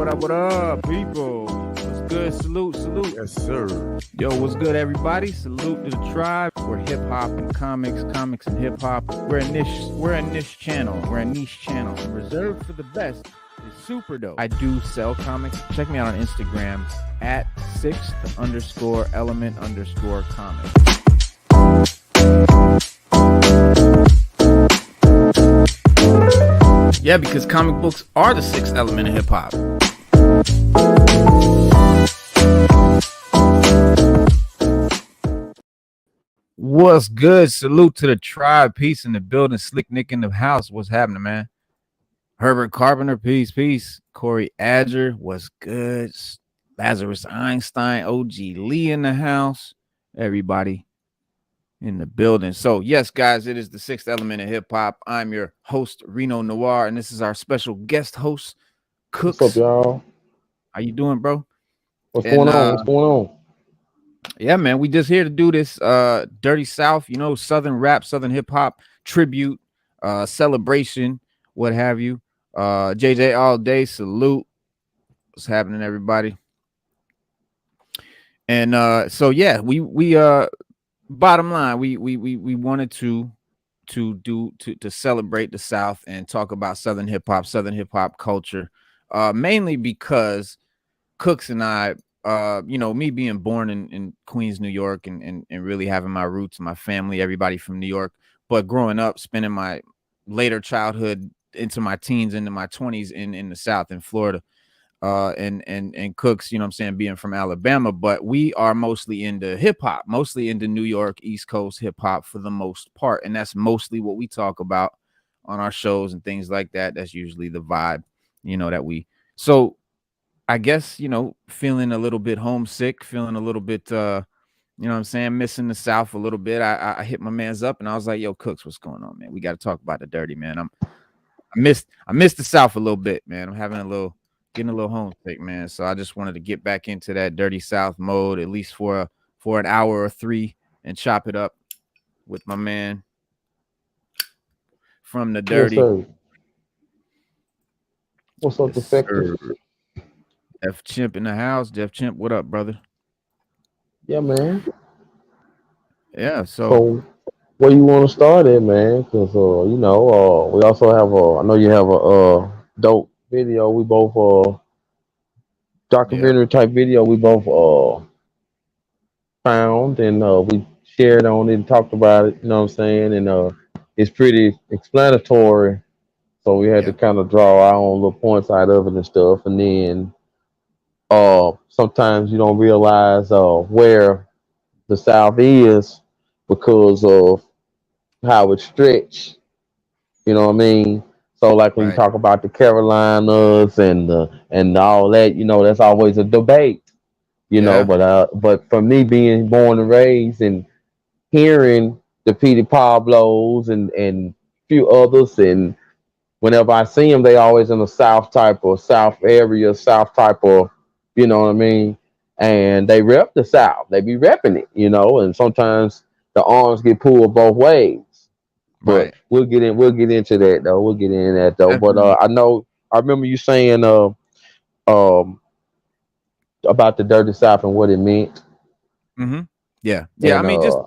What up, people? What's good? Salute. Yes, sir. Yo, what's good, everybody? Salute to the tribe. We're hip hop and comics and hip hop. We're a niche channel. Reserved for the best. It's super dope. I do sell comics. Check me out on Instagram at 6th_element_comics. Yeah, because comic books are the sixth element of hip hop. What's good? Salute to the tribe. Peace in the building. Slick Nick in the house. What's happening, man? Herbert Carpenter. Peace. Corey Adger. What's good? Lazarus Einstein. OG Lee in the house. Everybody in the building. So yes, guys, it is the sixth element of hip hop. I'm your host, Reno Noir, and this is our special guest host, Cookz. What's up, y'all? How you doing, bro? What's going on? Yeah, man, we just here to do this Dirty South, Southern rap, Southern hip hop tribute, celebration, what have you. JJ all day, salute. What's happening, everybody? And so yeah, we bottom line, we wanted to celebrate the South and talk about Southern hip hop culture, mainly because Cookz and I, me being born in Queens, New York, and really having my roots, my family, everybody from New York, but growing up, spending my later childhood into my teens, into my 20s in the South, in Florida. And Cookz, being from Alabama, but we are mostly into hip hop, mostly into New York, East Coast hip hop for the most part. And that's mostly what we talk about on our shows and things like that. That's usually the vibe, so I guess, feeling a little bit homesick, feeling a little bit, missing the South a little bit. I hit my mans up and I was like, yo, Cookz, what's going on, man? We got to talk about the dirty, man. I missed the South a little bit, man. I'm getting a little homesick, man. So I just wanted to get back into that Dirty South mode, at least for an hour or three, and chop it up with my man from the dirty. Yes, what's up, Defective? Def Chimp in the house. Def Chimp, what up, brother? Yeah, man. Yeah, so where you want to start at, man? Because we also have I know you have a dope video. We both documentary type video. We both found and we shared on it and talked about it. You know what I'm saying? And it's pretty explanatory. So we had to kind of draw our own little points out of it and stuff. And then sometimes you don't realize where the South is because of how it's stretched. You know what I mean? So like when you talk about the Carolinas and all that, that's always a debate, know. But for me, being born and raised and hearing the Petey Pablos and few others, and whenever I see them, they always in the South type or South area, South type of, you know what I mean? And they rep the South. They be repping it, and sometimes the arms get pulled both ways. But we'll get into that though. Definitely. But I remember you saying about the Dirty South and what it meant. Mm-hmm. Yeah. And, I mean, just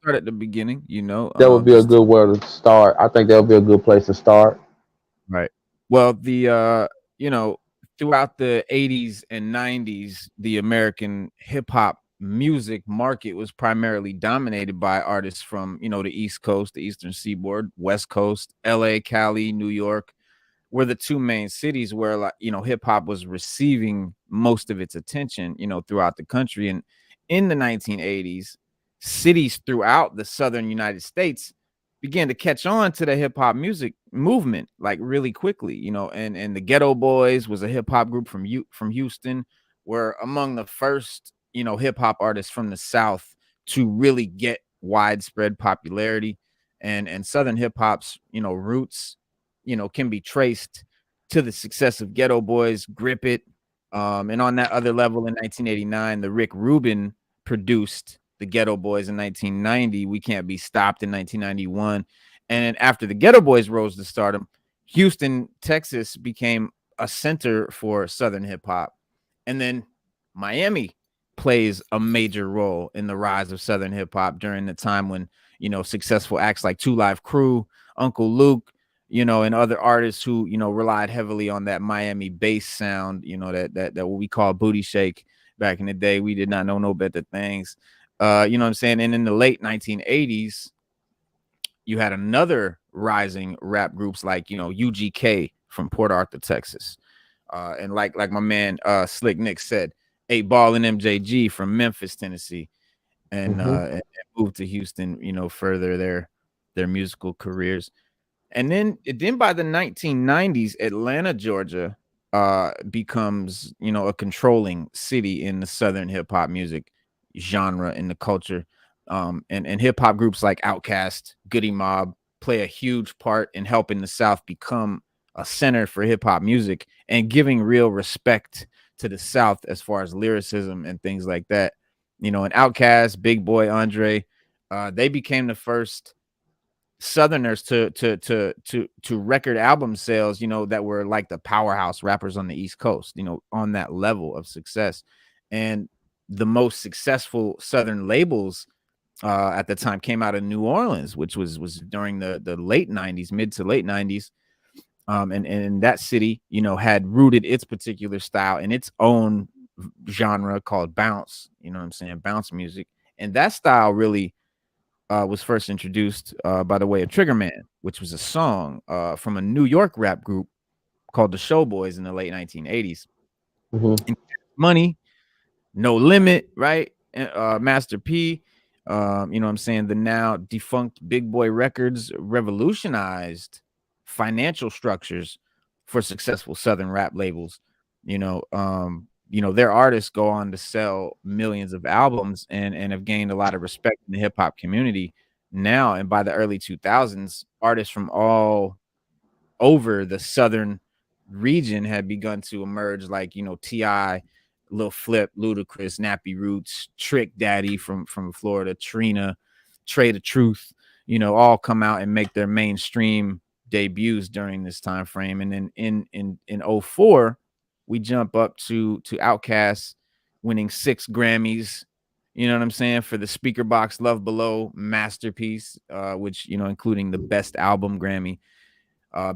start at the beginning, That would be a good way to start. I think that would be a good place to start. Right. Well, the throughout the 80s and 90s, the American hip hop music market was primarily dominated by artists from, the East Coast, the Eastern Seaboard, West Coast, LA, Cali, New York were the two main cities where, hip hop was receiving most of its attention, throughout the country. And in the 1980s, cities throughout the Southern United States began to catch on to the hip hop music movement like really quickly, and the Ghetto Boys was a hip hop group from Houston, were among the first, hip hop artists from the South to really get widespread popularity, and Southern hip hop's, roots, can be traced to the success of Ghetto Boys, Grip It. And on that other level in 1989, the Rick Rubin produced the Ghetto Boys in 1990. We Can't Be Stopped in 1991. And after the Ghetto Boys rose to stardom, Houston, Texas became a center for Southern hip hop. And then Miami plays a major role in the rise of Southern hip hop during the time when, successful acts like Two Live Crew, Uncle Luke, and other artists who, relied heavily on that Miami bass sound, that what we call booty shake back in the day. We did not know no better things. You know what I'm saying? And in the late 1980s, you had another rising rap groups like, UGK from Port Arthur, Texas. And like my man Slick Nick said, 8 Ball and MJG from Memphis, Tennessee, and moved to Houston, further their musical careers. And then by the 1990s, Atlanta, Georgia, becomes, a controlling city in the Southern hip hop music genre in the culture. And hip hop groups like Outkast, Goody Mob play a huge part in helping the South become a center for hip hop music and giving real respect to the South as far as lyricism and things like that. And Outkast, Big Boy, Andre, they became the first Southerners to record album sales, that were like the powerhouse rappers on the East Coast, on that level of success. And the most successful Southern labels at the time came out of New Orleans, which was during the late 90s, mid to late 90s. And that city, had rooted its particular style in its own genre called bounce, bounce music. And that style really was first introduced by the way of Trigger Man, which was a song from a New York rap group called the Showboys in the late 1980s. And Money, No Limit, right? Master P, the now defunct Big Boy Records revolutionized financial structures for successful Southern rap labels. Their artists go on to sell millions of albums and have gained a lot of respect in the hip hop community now. And by the early 2000s, artists from all over the Southern region had begun to emerge, like, T.I., Lil Flip, Ludacris, Nappy Roots, Trick Daddy from Florida, Trina, Trey the Truth, all come out and make their mainstream debuts during this time frame. And then in 2004, we jump up to Outkast winning 6 Grammys, for the Speaker Box Love Below masterpiece, which, including the best album Grammy.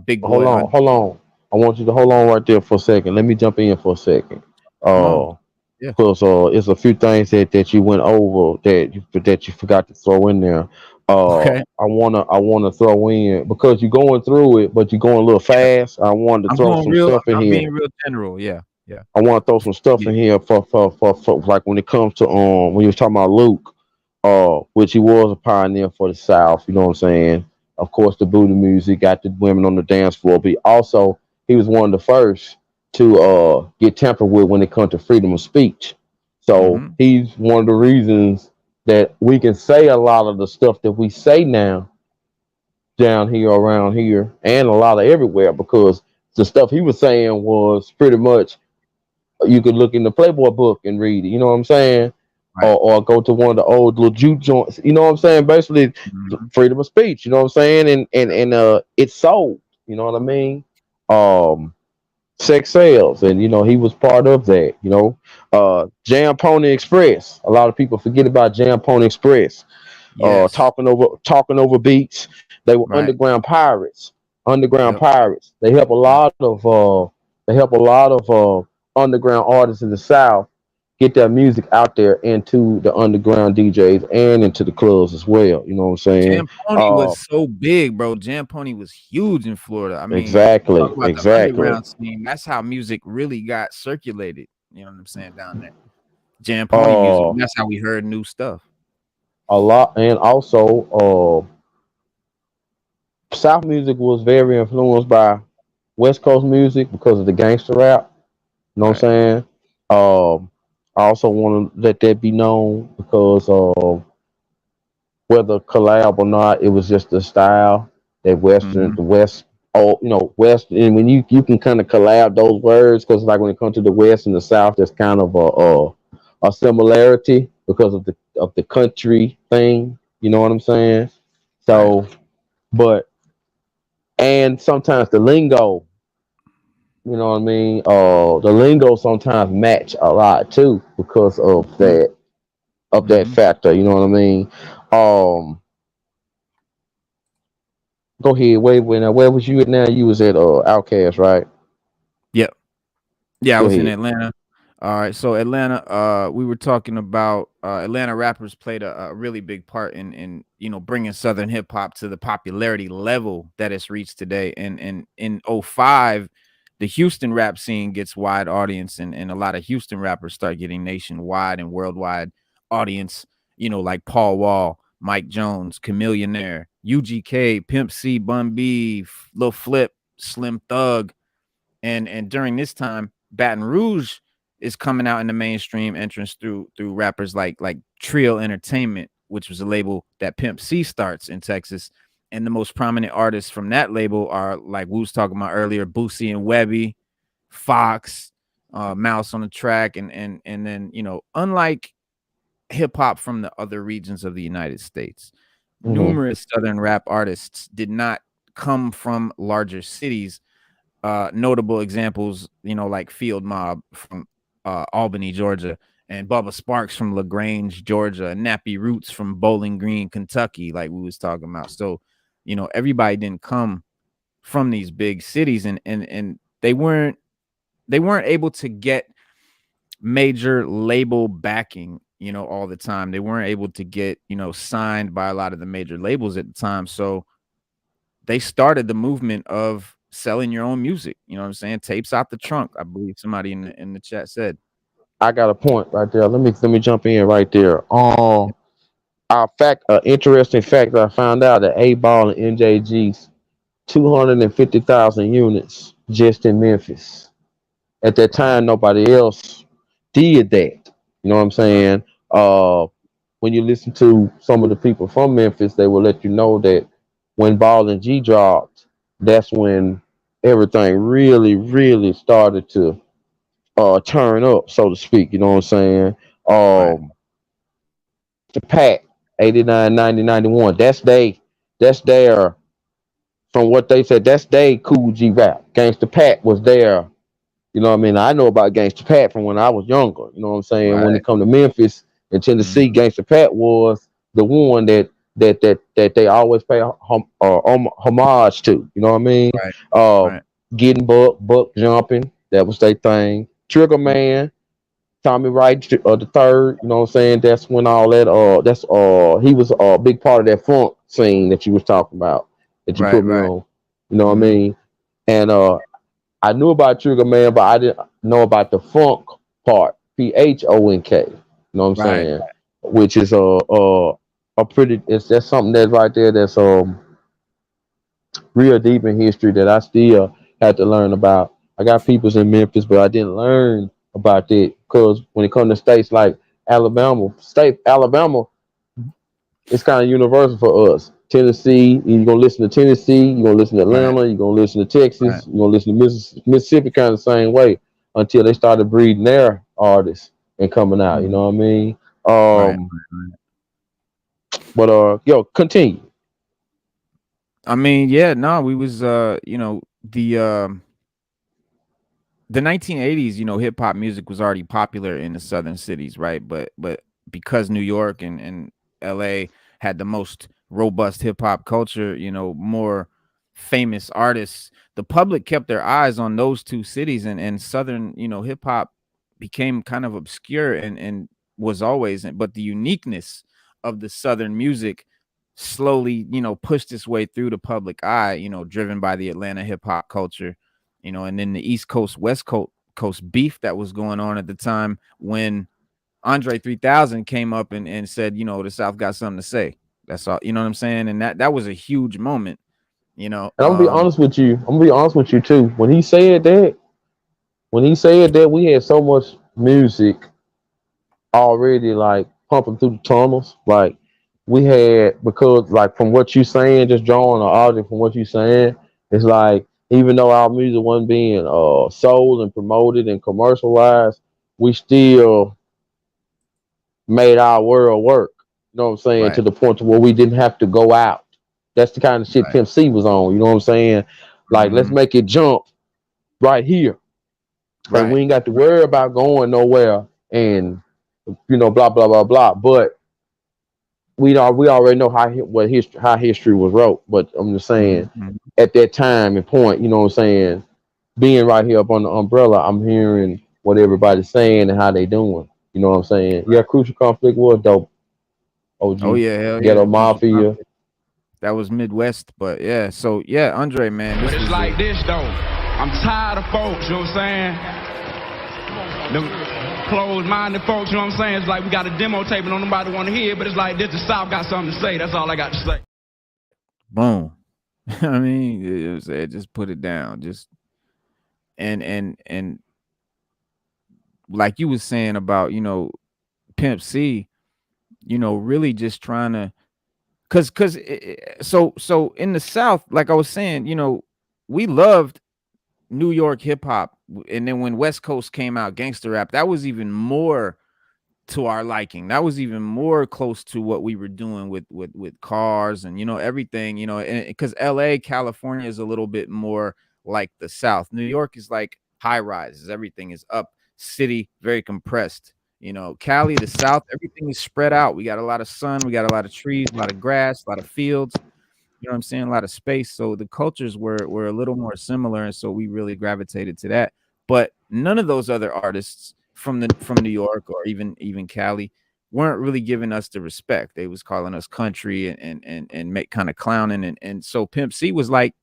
Big Boy. Hold on. I want you to hold on right there for a second. Let me jump in for a second. Yeah. Because it's a few things that you went over that you forgot to throw in there. Okay. I wanna throw in, because you're going through it, but you're going a little fast. I wanted to throw some stuff in I'm here. being real general. Yeah. Yeah. I want to throw some stuff in here for like when it comes to when you were talking about Luke, which he was a pioneer for the South. You know what I'm saying? Of course, the booty music got the women on the dance floor, but he was one of the first to get tampered with when it comes to freedom of speech. So he's one of the reasons that we can say a lot of the stuff that we say now down here, around here, and a lot of everywhere, because the stuff he was saying was pretty much, you could look in the Playboy book and read it. You know what I'm saying? Right. Or go to one of the old little juke joints. You know what I'm saying? Basically, freedom of speech. You know what I'm saying? And it's sold. You know what I mean? Sex sales, and he was part of that. Jam Pony Express. A lot of people forget about Jam Pony Express. Yes. Talking over beats. They were underground pirates. Pirates. They help a lot of underground artists in the South get their music out there into the underground DJs and into the clubs as well. You know what I'm saying? Jam Pony was so big, bro. Jam Pony was huge in Florida. I mean, exactly. The underground scene. That's how music really got circulated. You know what I'm saying? Down there, Jam Pony music. That's how we heard new stuff. A lot, and also, South music was very influenced by West Coast music because of the gangster rap. You know what I'm saying? I also want to let that be known, because whether collab or not, it was just the style that the West, West, and when you can kind of collab those words, because like when it comes to the West and the South, there's kind of a similarity because of the country thing. You know what I'm saying? So, and sometimes the lingo You know what I mean? The lingo sometimes match a lot too because of that Mm-hmm. factor. You know what I mean? Um, Go ahead. Wait, where was you at now? You was at Outcast, right? Yep. Yeah, I Go was in ahead. Atlanta. All right, so Atlanta, we were talking about Atlanta rappers played a really big part in bringing Southern hip hop to the popularity level that it's reached today. And in '05, the Houston rap scene gets wide audience, and a lot of Houston rappers start getting nationwide and worldwide audience. Like Paul Wall, Mike Jones, Chameleonaire, UGK, Pimp C, Bun B, Lil Flip, Slim Thug, and during this time, Baton Rouge is coming out in the mainstream entrance through rappers like Trio Entertainment, which was a label that Pimp C starts in Texas. And the most prominent artists from that label are, like we was talking about earlier, Boosie and Webby, Fox, Mouse on the Track, and then unlike hip hop from the other regions of the United States, Hmm. numerous Southern rap artists did not come from larger cities. Notable examples, like Field Mob from Albany, Georgia, and Bubba Sparks from LaGrange, Georgia, and Nappy Roots from Bowling Green, Kentucky, like we was talking about. So, everybody didn't come from these big cities, and they weren't able to get major label backing, all the time. They weren't able to get, signed by a lot of the major labels at the time. So they started the movement of selling your own music. You know what I'm saying? Tapes out the trunk. I believe somebody in the chat said. I got a point right there. Let me jump in right there. Interesting fact that I found out that A Ball and NJG's 250,000 units just in Memphis. At that Wow. time, nobody else did that. You know what I'm Right. saying? When you listen to some of the people from Memphis, they will let you know that when Ball and G dropped, that's when everything really, really started to turn up, so to speak. You know what I'm saying? Right. The Pack, 89, 90, 91. That's their, from what they said, that's their Cool G rap. Gangsta Pat was there. You know what I mean? I know about Gangsta Pat from when I was younger. You know what I'm saying? When Right. it come to Memphis and Tennessee, Mm-hmm. Gangsta Pat was the one that they always pay homage to. You know what I mean? Right. Uh, Right. Getting buck jumping, that was their thing. Trigger Mm. Man, Tommy Wright, the third. You know what I'm saying? That's when all that. That's he was a big part of that funk scene that you was talking about, that you Right. put me Right. on. You know what I Mm-hmm. mean? And I knew about Trigger Man, but I didn't know about the funk part. PHONK. You know what I'm Right. saying? Which is a pretty. It's that's something that's right there. That's real deep in history that I still had to learn about. I got peoples in Memphis, but I didn't learn about that because when it comes to states like Alabama, it's kind of universal for us. Tennessee, you're gonna listen to Tennessee, you're gonna listen to Right. Atlanta, you're gonna listen to Right. Texas, you're gonna listen to Mississippi, kind of the same way until they started breeding their artists and coming out. You Mhm. know what I mean? Right. Um, Right. but yo, continue. I mean, yeah, no, we was the 1980s, hip hop music was already popular in the southern cities, right? But because New York and LA had the most robust hip hop culture, more famous artists, the public kept their eyes on those two cities, and southern, hip hop became kind of obscure and was always, but the uniqueness of the southern music slowly, pushed its way through the public eye, driven by the Atlanta hip hop culture, and then the East Coast, West Coast beef that was going on at the time when Andre 3000 came up and said, the South got something to say. That's all, you know what I'm saying? And that was a huge moment, you know. And I'm gonna be honest with you. I'm gonna be honest with you too. When he said that, we had so much music already like pumping through the tunnels. Like we had, because like from what you saying, just drawing an object from what you saying, it's like even though our music wasn't being sold and promoted and commercialized, we still made our world work. You know what I'm saying? Right, To the point to where we didn't have to go out. That's the kind of shit right. Pimp C was on. You know what I'm saying? Like let's Hmm. make it jump right here. And we Right. ain't got to worry about going nowhere and blah blah blah blah. But we already know how history was wrote. But I'm just saying, Mhm. at that time and point, what I'm saying, being right here up on the umbrella, I'm hearing what everybody's saying and how they doing. You know what I'm saying? Yeah, Crucial Conflict was dope. Oh OG, yeah, hell yeah. Ghetto Crucial Mafia. Conflict. That was Midwest, but yeah. So yeah, Andre, man, But this it's was like this though. I'm tired of folks, you know what I'm saying? Them closed-minded folks, you know what I'm saying? It's like we got a demo tape and don't nobody want to hear it, but it's like this, the South got something to say. That's all I got to say. boom. I mean, just put it down. Just and like you was saying about, Pimp C, really just trying to so in the South, like I was saying, we loved New York hip hop, and then when West Coast came out, gangster rap, that was even more to our liking. That was even more close to what we were doing with cars and everything, and because LA, California is a little bit more like the South. New York is like high rises, everything is up city, very compressed. Cali, the South, everything is spread out. We got a lot of sun, we got a lot of trees, a lot of grass, a lot of fields. You know what I'm saying? A lot of space. So the cultures were a little more similar, and so we really gravitated to that. But none of those other artists from New York or even Cali weren't really giving us the respect. They was calling us country and make kind of clowning. And so Pimp C was like,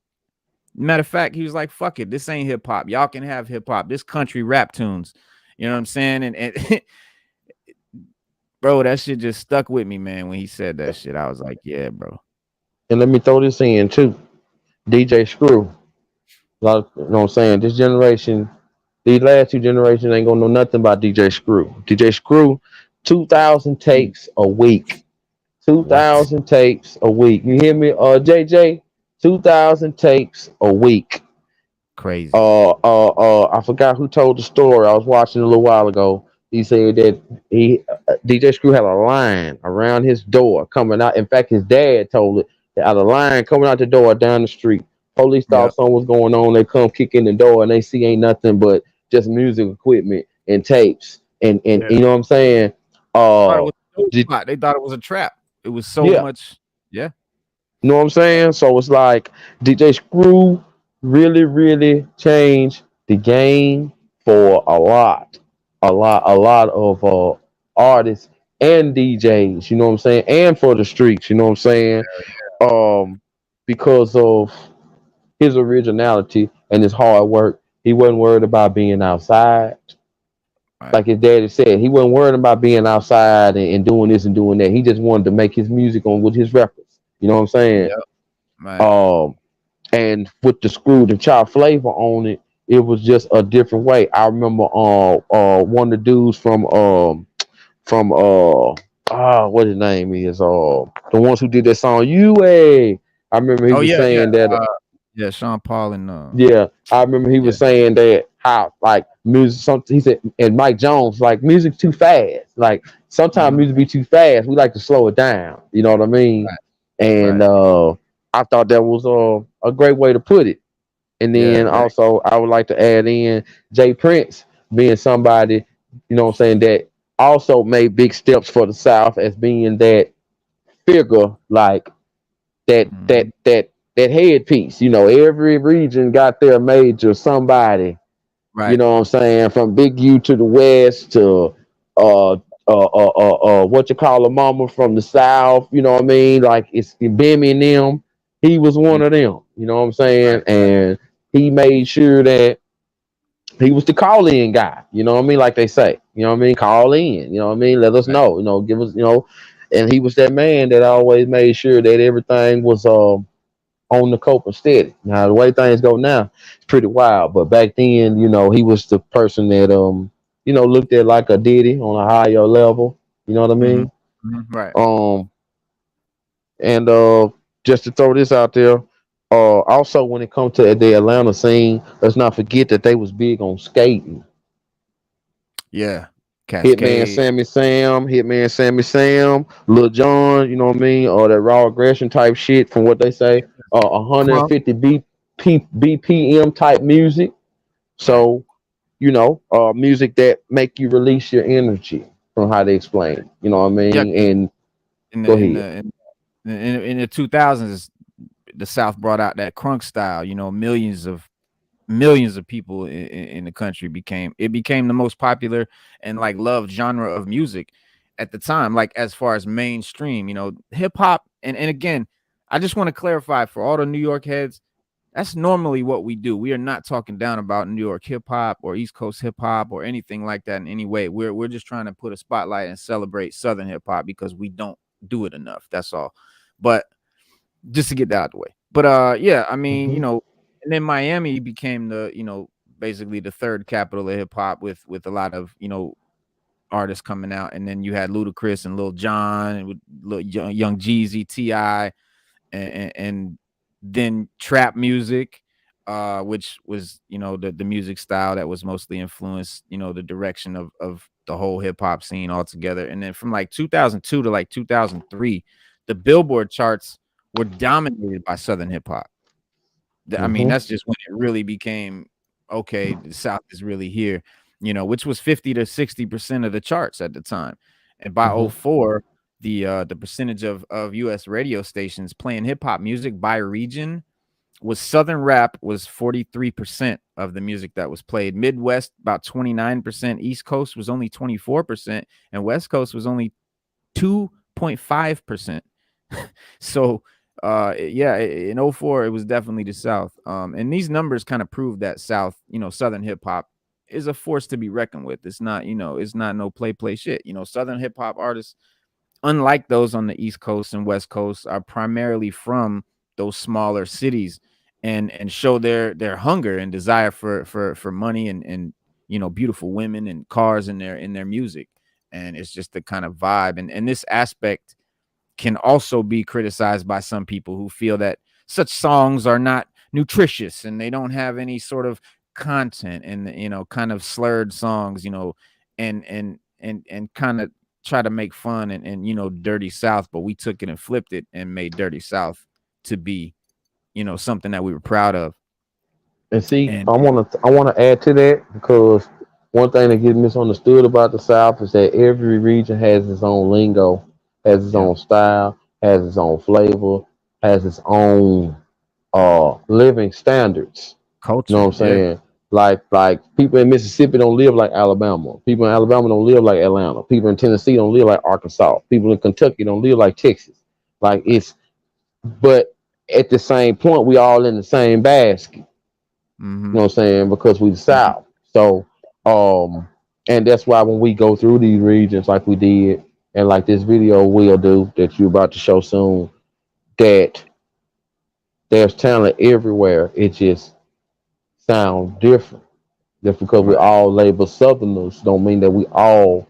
matter of fact, he was like, fuck it, this ain't hip hop. Y'all can have hip hop. This country rap tunes. You know what I'm saying? And bro, that shit just stuck with me, man. When he said that shit, I was like, yeah, bro. And let me throw this in too. DJ Screw. A lot of, you know what I'm saying? This generation, these last two generations ain't gonna know nothing about DJ Screw. DJ Screw, 2,000 tapes a week. What? 2,000 tapes a week. You hear me? JJ, 2,000 tapes a week. Crazy. I forgot who told the story. I was watching a little while ago. He said that DJ Screw had a line around his door coming out. In fact, his dad told it. They had a line coming out the door down the street. Police thought Yep. something was going on. They come kick in the door and they see ain't nothing but just music equipment and tapes and Yeah. you know what I'm saying. Thought it Uh, was a dope did, spot. They thought it was a trap. It was so yeah, much. Yeah. you know what I'm saying? So it's like DJ Screw really changed the game for a lot of artists and DJs, you know what I'm saying? And for the streets, you know what I'm saying? Um, because of his originality and his hard work. He wasn't worried about being outside. Right. Like his daddy said, he wasn't worried about being outside and doing this and doing that. He just wanted to make his music on with his records. You know what I'm saying? Yep. Right. Um, and with the screw, the child flavor on it, it was just a different way. I remember one of the dudes from what his name is the ones who did that song UA. I remember he Oh was yeah, yeah. saying that Yeah, Sean Paul and yeah, I remember he yeah. was saying that how like music something he said and Mike Jones like music too fast. Like sometimes Mhm. music be too fast. We like to slow it down. You know what I mean? Right, And right. I thought that was a great way to put it. And Yeah, then very also I would like to add in Jay Prince being somebody, you know what I'm saying, that also made big steps for the South as being that figure, like that that mhm. that that headpiece. You know, every region got their major somebody. You Right. know what I'm saying? From Big U to the West to what you call a mama from the South. You know what I mean? Like it's Bimmy and them. He was one Mm, of them. You know what I'm right, saying? right. And he made sure that he was the call in guy. You know what I mean? Like they say. You know what I mean? Call in. You know what I mean? Let us Right. know. You know, give us. You know. And he was that man that always made sure that everything was on the cope and steady. Now the way things go now, it's pretty wild. But back then, he was the person that looked at like a Diddy on a higher level. You know what I Mhm. mean? Mhm. Right. Um, and just to throw this out there, also when it comes to the Atlanta scene, let's not forget that they was big on skating. Yeah. Cascade. Hitman Sammy Sam, Lil Jon, you know what I mean, or that raw aggression type shit from what they say, Crunk. 150 BPM type music. So, music that make you release your energy from how they explain. You know what I Yeah, mean? 'cause And in go the in ahead. the in the 2000s, the South brought out that crunk style. Millions of people in the country became the most popular and like loved genre of music at the time, like as far as mainstream, hip hop. And again, I just want to clarify for all the New York heads, that's normally what we do. We are not talking down about New York hip hop or East Coast hip hop or anything like that in any way. We're just trying to put a spotlight and celebrate Southern hip hop because we don't do it enough. That's all. But just to get that out of the way. But yeah, I mean, Hmm. and then Miami became the, basically the third capital of hip hop with a lot of, artists coming out. And then you had Ludacris and Lil Jon and with young Jeezy, T.I., and then trap music, which was, the music style that was mostly influenced, the direction of the whole hip hop scene altogether. And then from like 2002 to like 2003, the Billboard charts were dominated by Southern hip hop. I mean, Hmm. that's just when it really became okay. The South is really here, which was 50 to 60% of the charts at the time. And by Hmm. '04, the percentage of US radio stations playing hip hop music by region was Southern rap was 43% of the music that was played. Midwest about 29%, East Coast was only 24%, and West Coast was only 2.5%. So yeah, in '04 it was definitely the South. And these numbers kind of prove that Southern hip hop is a force to be reckoned with. It's not, it's not no play shit. Southern hip hop artists, unlike those on the East Coast and West Coast, are primarily from those smaller cities and show their hunger and desire for money and beautiful women and cars in their music. And it's just the kind of vibe. And this aspect can also be criticized by some people who feel that such songs are not nutritious and they don't have any sort of content, and kind of slurred songs, and kind of try to make fun and Dirty South. But we took it and flipped it and made Dirty South to be something that we were proud of. And see, And I wanna add to that because one thing that gets misunderstood about the South is that every region has its own lingo, has its yeah, own style, has its own flavor, has its own living standards. You know what culture, I'm yeah, saying? Like people in Mississippi don't live like Alabama. People in Alabama don't live like Atlanta. People in Tennessee don't live like Arkansas. People in Kentucky don't live like Texas. Like it's but at the same point we all in the same basket. You mm-hmm, know what I'm saying? Because we the mm-hmm, South. So and that's why when we go through these regions like we did and like this video will do that you're about to show soon, that there's talent everywhere. It just sounds different. Just because we right, all label Southerners don't mean that we all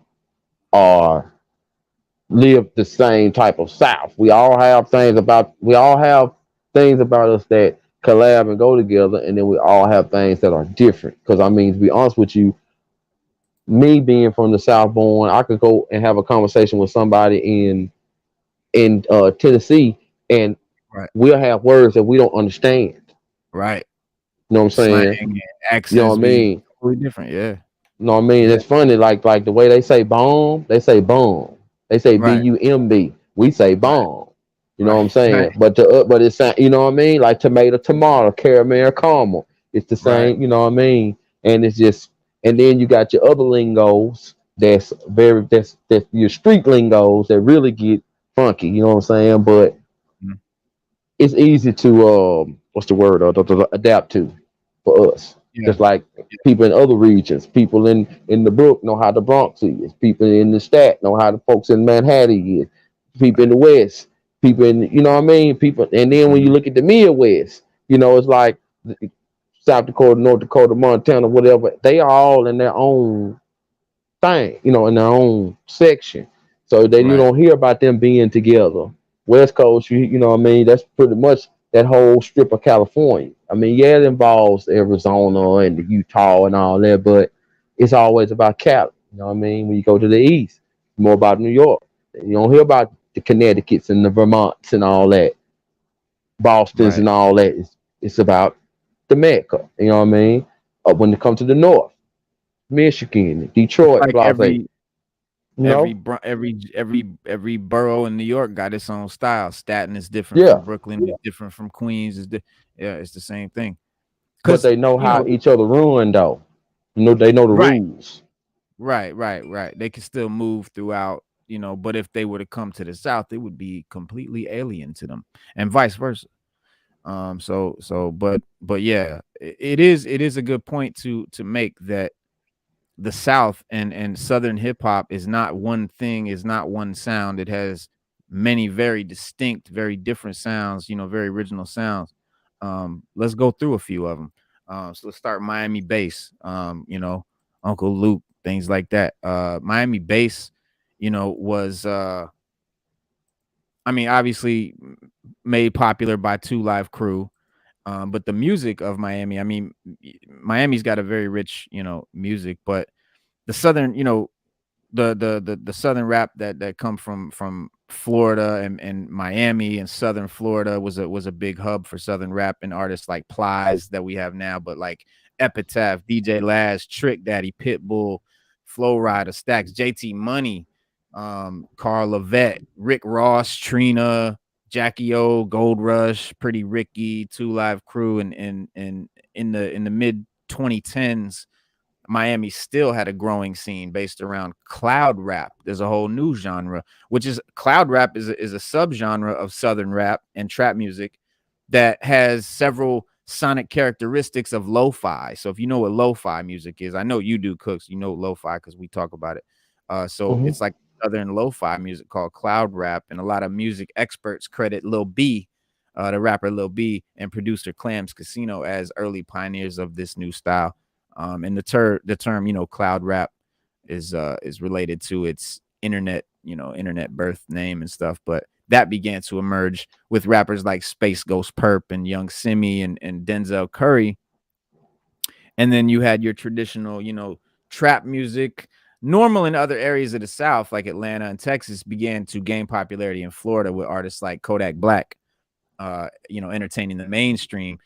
are live the same type of South. We all have things about us that collab and go together, and then we all have things that are different. Because I mean, to be honest with you, me being from the South born, I could go and have a conversation with somebody in Tennessee, and right, we'll have words that we don't understand. right. You know what I'm Slang saying? and You know what accents I be mean? totally different. Yeah, You know what I mean? yeah, It's funny, like the way they say bomb, they say bomb. They say right, BUMB. We say right, bomb. You know what right, I'm saying? right, But it's you know what I mean? Like tomato, tomato, caramel, caramel. It's the right. same. You know what I mean? And it's just and then you got your other lingos that's your street lingos that really get funky. You know what I'm saying? But Mm, it's easy to what's the word adapt to for us. yeah, Just like people in other regions, people in the Brook know how the Bronx is. People in the Stat know how the folks in Manhattan is. People in right. the West, people in you know what I mean. People, and then when you Mhm, look at the Midwest, it's like South Dakota, North Dakota, Montana, whatever. They are all in their own thing, in their own section. So that you right, don't hear about them being together. West Coast, you know what I mean? That's pretty much that whole strip of California. I mean, yeah, it involves Arizona and Utah and all that, but it's always about Cali. You know what I mean? When you go to the east, more about New York. You don't hear about the Connecticut's and the Vermonts and all that, Boston's right. and all that. It's about the Mecca. You know what I mean? When it comes to the North, Michigan, It's Detroit, like blase. No, every borough in New York got its own style. Staten is different from yeah, Brooklyn, is different from Queens. Yeah, it's the same thing. but Cause they know you how know, each other run though. They know the right, rules. right. They can still move throughout, but if they were to come to the South, it would be completely alien to them, and vice versa. But yeah, it is a good point to make that the South and Southern hip hop is not one thing, is not one sound. It has many very distinct, very different sounds, very original sounds. Let's go through a few of them. So let's start Miami bass, Uncle Luke, things like that. Miami bass, was obviously made popular by Two Live Crew. But the music of Miami, Miami's got a very rich, music, but the southern, the southern rap that come from Florida and Miami and southern Florida was a big hub for southern rap, and artists like Plies that we have now, but like Epitaph, DJ Laz, Trick Daddy, Pitbull, Flow Rider, Stacks, JT Money, Carl Levette, Rick Ross, Trina, Jackie O, Gold Rush, Pretty Ricky, Two Live Crew, and in the mid 2010s, Miami still had a growing scene based around cloud rap. There's a whole new genre, which is cloud rap is a subgenre of southern rap and trap music that has several sonic characteristics of lo-fi. So if you know what lo-fi music is, I know you do, Cookz. You know lo-fi because we talk about it. So Hmm. it's like southern lo-fi music called cloud rap, and a lot of music experts credit Lil B, the rapper Lil B, and producer Clams Casino as early pioneers of this new style. And the term, cloud rap is related to its internet birth name and stuff, but that began to emerge with rappers like Space Ghost Perp and Young Simi and Denzel Curry. And then you had your traditional, trap music, normal in other areas of the South, like Atlanta and Texas, began to gain popularity in Florida with artists like Kodak Black, entertaining the mainstream.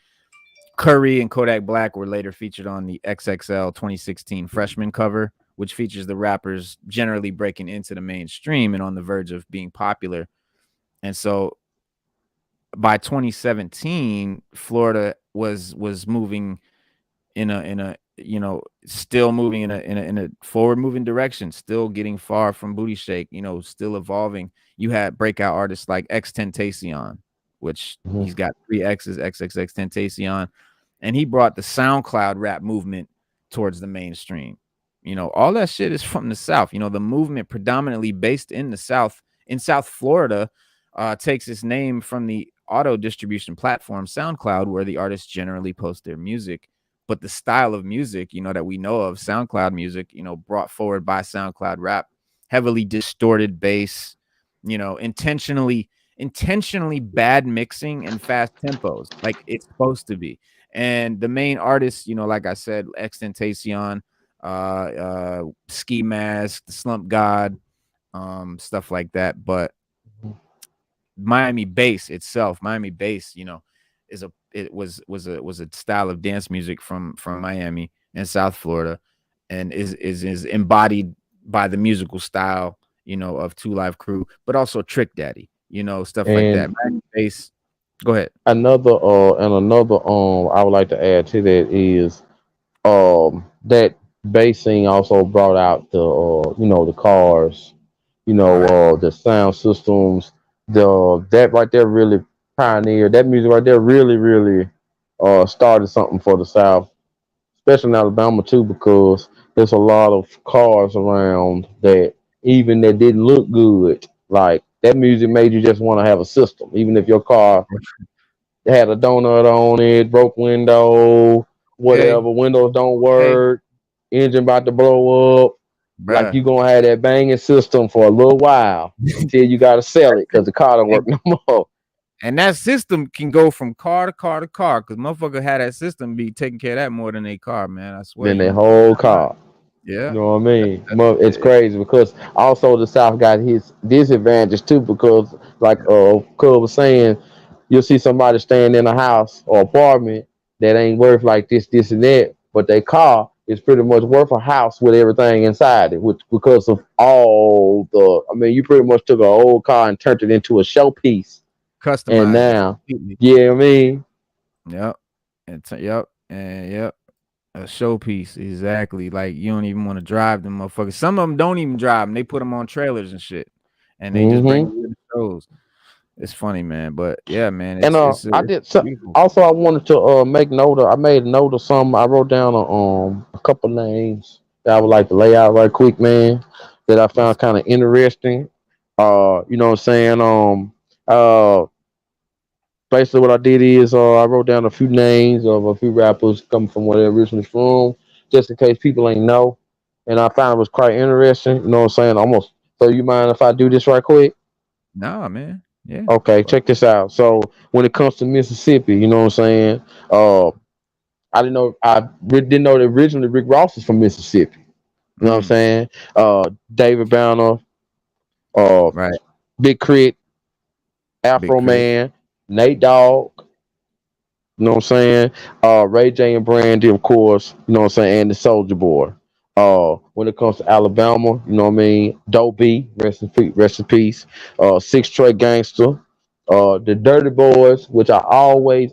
Curry and Kodak Black were later featured on the XXL 2016 Freshman cover, which features the rappers generally breaking into the mainstream and on the verge of being popular. And so by 2017, Florida was moving in a still moving in a forward moving direction, still getting far from Booty Shake, still evolving. You had breakout artists like Xtentacion, which Hmm. he's got 3 X's, XXX Tentacion, and he brought the SoundCloud rap movement towards the mainstream. All that shit is from the South. The movement predominantly based in the South, in South Florida, takes its name from the auto distribution platform SoundCloud, where the artists generally post their music. But the style of music, that we know of, SoundCloud music, brought forward by SoundCloud rap, heavily distorted bass, intentionally bad mixing and fast tempos, like it's supposed to be. And the main artists, like I said, Xtentacion, Ski Mask, the Slump God, stuff like that. But Miami bass itself, is was a style of dance music from Miami and South Florida, and is embodied by the musical style, of Two Live Crew, but also Trick Daddy, stuff like that. And Miami bass. Go ahead. another I would like to add to that is that basing also brought out the cars, Right. the sound systems, that right there really pioneered that music right there really started something for the South, especially in Alabama too, because there's a lot of cars around that even that didn't look good. Like that music made you just want to have a system, even if your car had a donut on it, broke window, Okay. whatever, windows don't Okay. work, engine about to blow up. Like Bruh. you gonna have that banging system for a little while until you gotta sell it because the car don't work and, no more. and that system can go from car to car to car, because motherfucker had that system be taking care of that more than a car, man. I swear. Then You that you whole not lying. car. You Yeah. know what I mean? That's It's crazy because also the South got his disadvantage too because like Cub was saying, you'll see somebody staying in a house or apartment that ain't worth like this, and that. but their car is pretty much worth a house with everything inside it, which because of all the. I mean, you pretty much took an old car and turned it into a showpiece, and Customize it now, completely. yeah, I mean, Yep. Yep. And yep. A showpiece, exactly. Like you don't even want to drive them motherfuckers. Some of them don't even drive them. They put them on trailers and shit, and they just bring hmm them to the shows. It's funny, man. But yeah, man, and I it's did so, beautiful. also. I wanted to make note of. I made a note of some. I wrote down a couple names that I would like to lay out right quick, man. That I Yes. found kind of interesting. You know what I'm saying? Uh, basically what I did is I wrote down a few names of a few rappers coming from where they're originally from, just in case people ain't know. And I found it was quite interesting. You know what I'm saying? Almost. So you mind if I do this right quick? Nah, man. Yeah. Okay, Fuck. check this out. So when it comes to Mississippi, you know what I'm saying? I didn't know didn't know that originally Rick Ross is from Mississippi. You know what I'm Mm, saying? David Banner, uh, right. Big Crit, Big Afro Crit. Man, Nate Dogg. You know what I'm saying? Ray J and Brandy, of course, you know what I'm saying, and the Soldier Boy. When it comes to Alabama, you know what I mean? Doe B, rest in peace. Six Trey Gangster. The Dirty Boys, which I always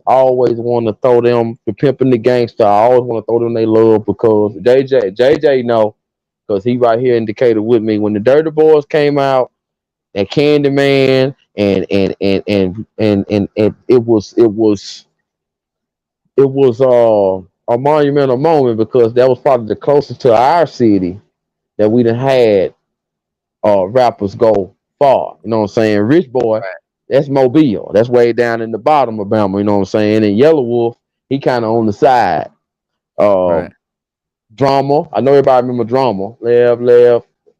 want to throw them, the pimping the gangster. I always want to throw them they love because JJ know, because he right here in Decatur with me. When the Dirty Boys came out, and Candyman and it was a monumental moment because that was probably the closest to our city that we done had rappers go far. You know what I'm saying? Rich Boy, Right. that's Mobile. That's way down in the bottom of Bama. You know what I'm saying? And Yellow Wolf, he kind of on the side. Right. Drama, I know everybody remember Drama. Left,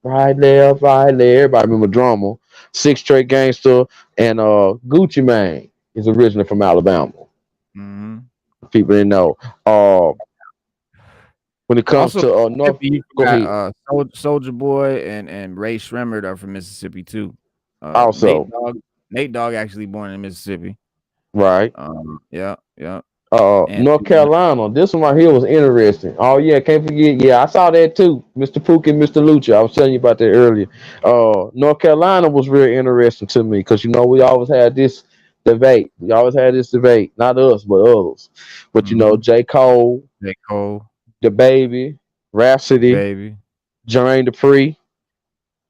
right, left. Everybody remember Drama. Six Straight Gangster and Gucci Mane is originally from Alabama. Mm-hmm. People didn't know. Uh, when it comes Also, to North, Mississippi, you go forgot ahead. Soldier Boy and Ray Shremmerd are from Mississippi too. Also, Nate Dogg actually born in Mississippi. right. Yeah, yeah. And North Carolina. This one right here was interesting. Oh yeah, can't forget. Yeah, I saw that too. Mr. Pook and Mr. Lucha. I was telling you about that earlier. North Carolina was really interesting to me because you know we always had this debate. We always had this debate, not us but others. But you know, mm-hmm. J. Cole, J. Cole, the baby, the Rhapsody, baby, Jermaine Dupri,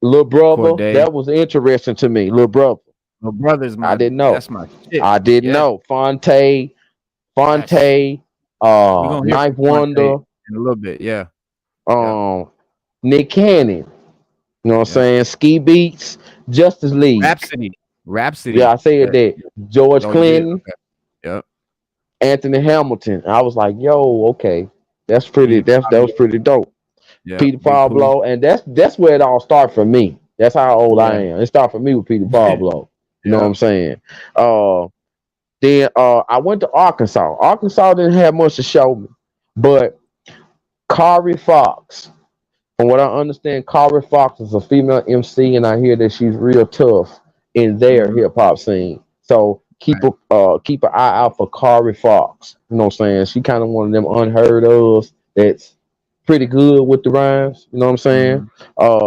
Little Brother. Corday. That was interesting to me. Little Brother. My brother's I my didn't know. that's my shit. I didn't Yeah, know. yes. Fonte, We're gonna hear Knife from Fonte Wonder, in a little bit. Yeah, yeah, um, Nick Cannon. You know what I'm yeah. saying? Ski Beats, Justice League. Rhapsody, Yeah, I Rhapsody. said that. George Oh, you did. Clinton, Okay. Yep. Anthony Hamilton. I was like, yo, okay, that's pretty. Petey That was Pablo. pretty dope. Yeah, Peter Big Pooh. Pablo, and that's where it all started for me. That's how old I Yeah, am. It started for me with Peter Pablo. You know what yeah. I'm saying? Uh, then I went to Arkansas. Arkansas didn't have much to show me, but Kari Fox. From what I understand, Kari Fox is a female MC, and I hear that she's real tough in their Mm-hmm. hip hop scene. So Right, keep an eye out for Kari Fox. You know what I'm saying? She kind of one of them unheard of that's pretty good with the rhymes. You know what I'm saying? mm-hmm.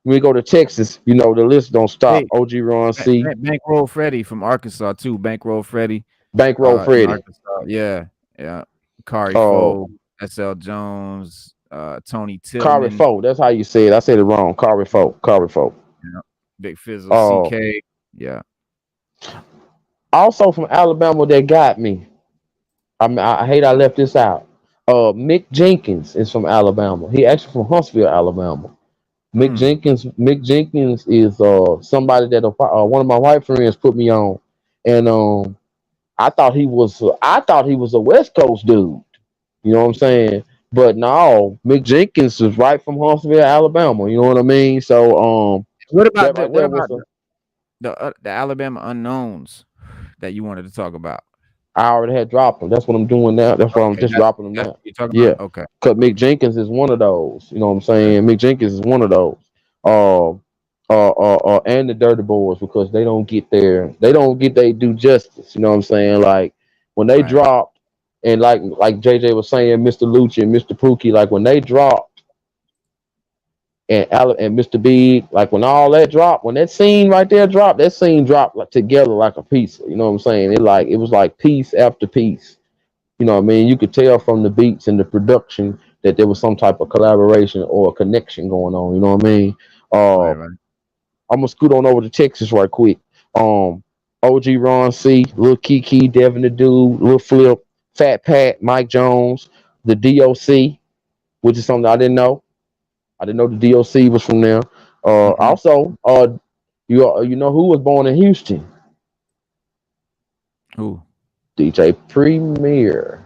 When we go to Texas, you know the list don't stop. Hey, OG Ron C, Bankroll Freddie from Arkansas too. Bankroll Freddie, Bankroll in Freddie. Arkansas. Yeah, yeah. Kari Uh, Fo, S.L. Jones, Tony Kari Tillman, Fo. That's how you say it. I said it wrong. Kari Fo. Kari Fo. yeah. Big Fizzle, Uh, CK. Yeah. Also from Alabama that got me. I hate I left this out. Mick Jenkins is from Alabama. He actually from Huntsville, Alabama. Mm. Mick Jenkins is somebody that one of my white friends put me on, and I thought he was a West Coast dude. You know what I'm saying? But no, Mick Jenkins is right from Huntsville, Alabama. You know what I mean? So What about that the right what there about was a. the Alabama unknowns that you wanted to talk about? I already had dropped them. That's what I'm doing now. That's why I'm Okay, just dropping them that's now. what you're talking about. Yeah, Okay, because Mick okay, Jenkins is one of those. You know what I'm okay. saying? Mick Jenkins is one of those. Uh, and the Dirty Boys because they don't get their due justice. You know what I'm saying? Like when they Right. dropped and like JJ was saying, Mr. Lucci and Mr. Pookie, like when they dropped, and Mr. Big, like when all that dropped, when that scene right there dropped, that scene dropped like together like a piece. You know what I'm saying? It was like piece after piece. You know what I mean? You could tell from the beats and the production that there was some type of collaboration or a connection going on. You know what I mean? Right. I'm gonna scoot on over to Texas right quick. OG Ron C, Lil Kiki, Devin the Dude, Lil Flip, Fat Pat, Mike Jones, the DOC, which is something I didn't know. I didn't know the DOC was from there. Also, you know who was born in Houston? Who? DJ Premier.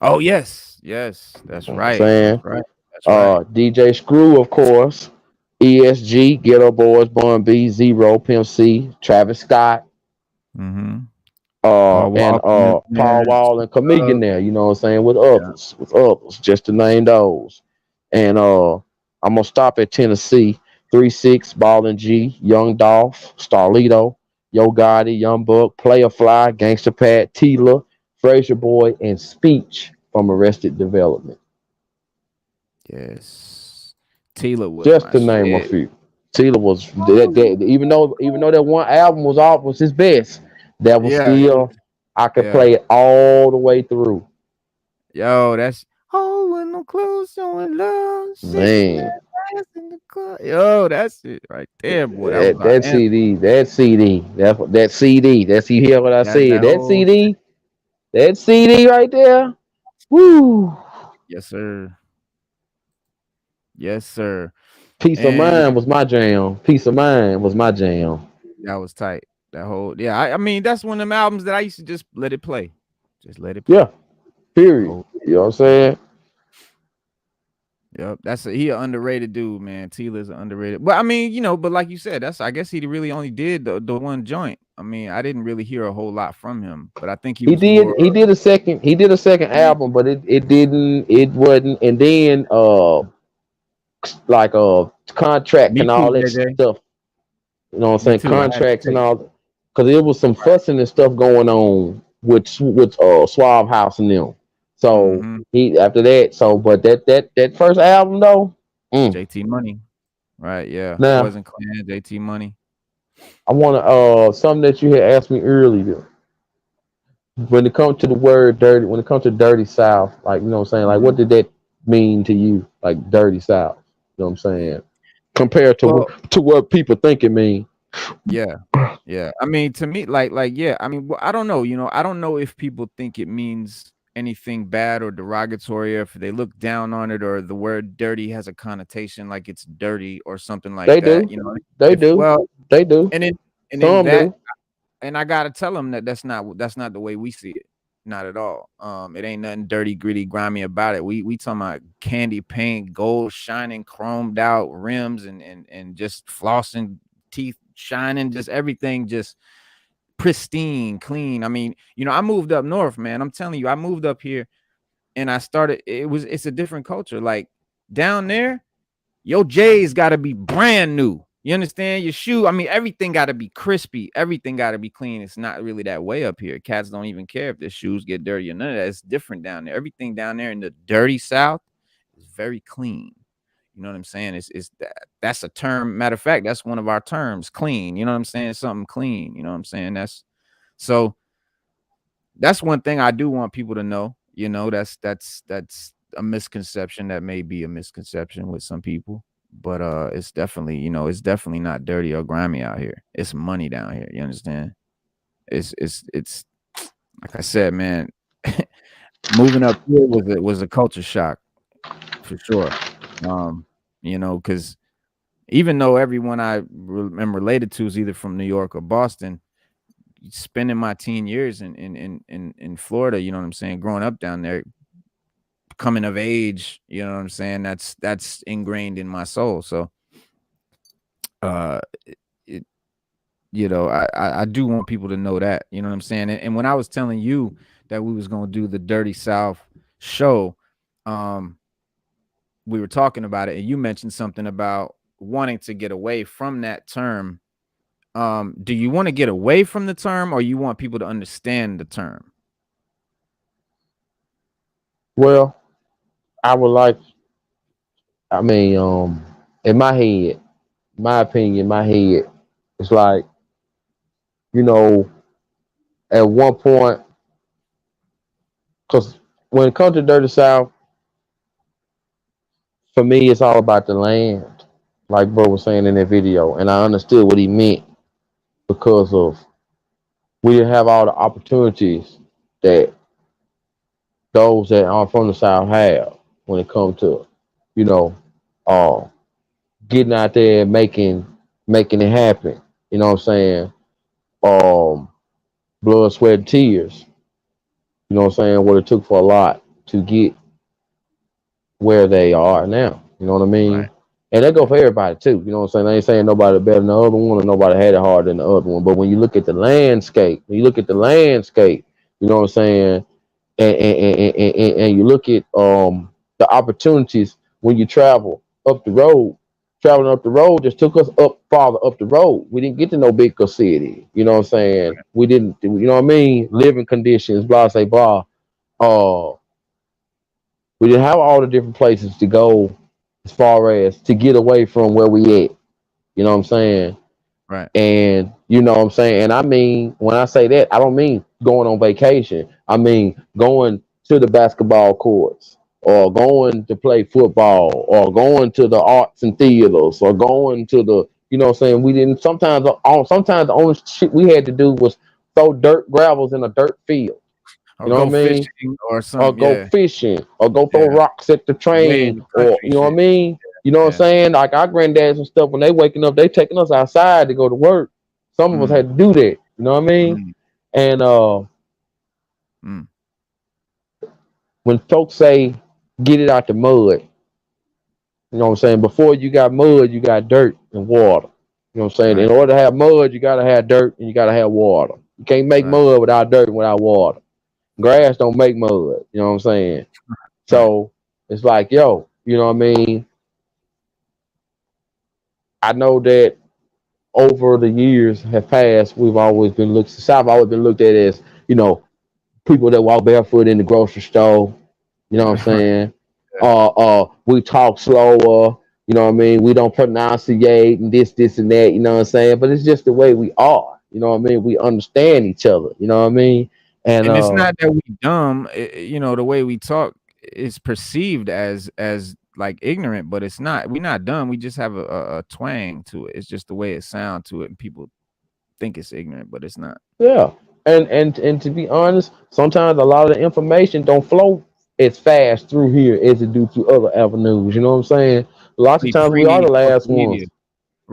Oh yes, that's right. Saying, That's right. DJ Screw, of course. ESG, Ghetto Boys, Bun B, Zero, Pimp C, Travis Scott, Paul and Paul Wall and Chameleon there. You know what I'm saying? With others, just to name those. And I'm gonna stop at Tennessee. 3-6, Ballin' G, Young Dolph, Starlito, Yo Gotti, Young Buck, Player Fly, Gangsta Pat, Tila, Frazier Boy, and Speech from Arrested Development. Yes, Tila was just to name a few. Tila was that even though that one album was his best, that was still I could play it all the way through. Yo, that's with no clothes, showing love, man. Yo, that's it right there, boy. That CD. That's you hear what I said? That CD right there. Woo. Yes, sir. Yes, sir. Peace of Mind was my jam. Peace of Mind was my jam. That was tight. That whole I mean, that's one of them albums that I used to just let it play. Just let it play. Yeah. Period. You know what I'm saying? Yep, he an underrated dude, man. Tila's underrated. But I mean, you know, but like you said, I guess he really only did the one joint. I mean, I didn't really hear a whole lot from him, but I think he did a second album, but it wasn't, and then like contract and all that stuff. You know what I'm saying? Contracts and all, because there was some fussing and stuff going on with Suave House and them. So he after that. So but that first album though, JT Money, right? Yeah, now, wasn't Clan JT Money. I want to something that you had asked me earlier. When it comes to the word dirty, when it comes to Dirty South, like you know what I'm saying, like what did that mean to you, like Dirty South? You know what I'm saying? Compared to what people think it mean. Yeah. I mean, to me, like yeah. I mean, I don't know. You know, I don't know if people think it means anything bad or derogatory, or if they look down on it, or the word dirty has a connotation like it's dirty or something like that. Do. You know, they do. Well, they do. And I gotta tell them that's not the way we see it. Not at all. It ain't nothing dirty, gritty, grimy about it. We talking about candy paint, gold shining, chromed out rims, and just flossing, teeth shining, just everything just pristine, clean. I mean, you know, I moved up north, man. I'm telling you, I moved up here and it's a different culture. Like down there, your J's gotta be brand new. You understand? Your shoe, I mean, everything got to be crispy. Everything got to be clean. It's not really that way up here. Cats don't even care if their shoes get dirty or none of that. It's different down there. Everything down there in the dirty South is very clean. You know what I'm saying? That's a term. Matter of fact, that's one of our terms, clean. You know what I'm saying? Something clean. You know what I'm saying? That's one thing I do want people to know. You know, that's a misconception. That may be a misconception with some people. But it's definitely, you know, it's definitely not dirty or grimy out here. It's money down here. You understand? It's like I said, man. Moving up here was a culture shock for sure. You know, because even though everyone I am related to is either from New York or Boston, spending my teen years in Florida, you know what I'm saying, growing up down there, coming of age, you know what I'm saying, that's ingrained in my soul. So you know, I do want people to know that, you know what I'm saying. And when I was telling you that we was going to do the Dirty South show, we were talking about it and you mentioned something about wanting to get away from that term. Do you want to get away from the term, or you want people to understand the term? Well, I would like. I mean, in my head, my opinion, my head, it's like you know, at one point, because when it comes to Dirty South, for me, it's all about the land, like bro was saying in that video, and I understood what he meant because of we didn't have all the opportunities that those that are from the South have when it comes to, you know, uh, getting out there and making it happen. You know what I'm saying? Um, blood, sweat, and tears. You know what I'm saying? What it took for a lot to get where they are now. You know what I mean? Right. And that go for everybody too. You know what I'm saying? I ain't saying nobody better than the other one or nobody had it harder than the other one. But when you look at the landscape, you know what I'm saying? And you look at the opportunities when you up the road. Traveling up the road just took us up farther up the road. We didn't get to no bigger city. You know what I'm saying? We didn't. You know what I mean? Living conditions, blah, say, blah. Uh, we didn't have all the different places to go as far as to get away from where we at. You know what I'm saying? Right. And you know what I'm saying? And I mean, when I say that, I don't mean going on vacation. I mean going to the basketball courts or going to play football or going to the arts and theaters or going to the, you know what I'm saying? We didn't sometimes the only shit we had to do was throw dirt gravels in a dirt field. Or You know go what I mean? fishing or Or some. go Yeah. fishing or go throw Yeah. rocks at the Way in train the or country you know what I shit. mean? You know what I'm Yeah. saying? Like our granddads and stuff, when they waking up, they taking us outside to go to work. Some of us Mm, had to do that. You know what I mean? mm, And mm. when folks say get it out the mud, you know what I'm saying? Before you got mud, you got dirt and water. You know what I'm saying? In Right. order to have mud, you gotta have dirt and you gotta have water. You can't make Right. mud without dirt and without water. Grass don't make mud. You know what I'm saying? Right. So it's like, yo, you know what I mean? I know that over the years have passed, we've always been looked South always been looked at as, you know, people that walk barefoot in the grocery store. You know what I'm Right. saying? Yeah. We talk slower. You know what I mean? We don't pronunciate and this and that. You know what I'm saying? But it's just the way we are. You know what I mean? We understand each other. You know what I mean? And And it's not that we dumb. You know, the way we talk is perceived as like ignorant, but it's not. We're not dumb. We just have a twang to it. It's just the way it sounds to it, and people think it's ignorant, but it's not. yeah, and to be honest, sometimes a lot of the information don't flow as fast through here as it do through other avenues. You know what I'm saying? Lots of times we are the Pre-social last ones. media. You know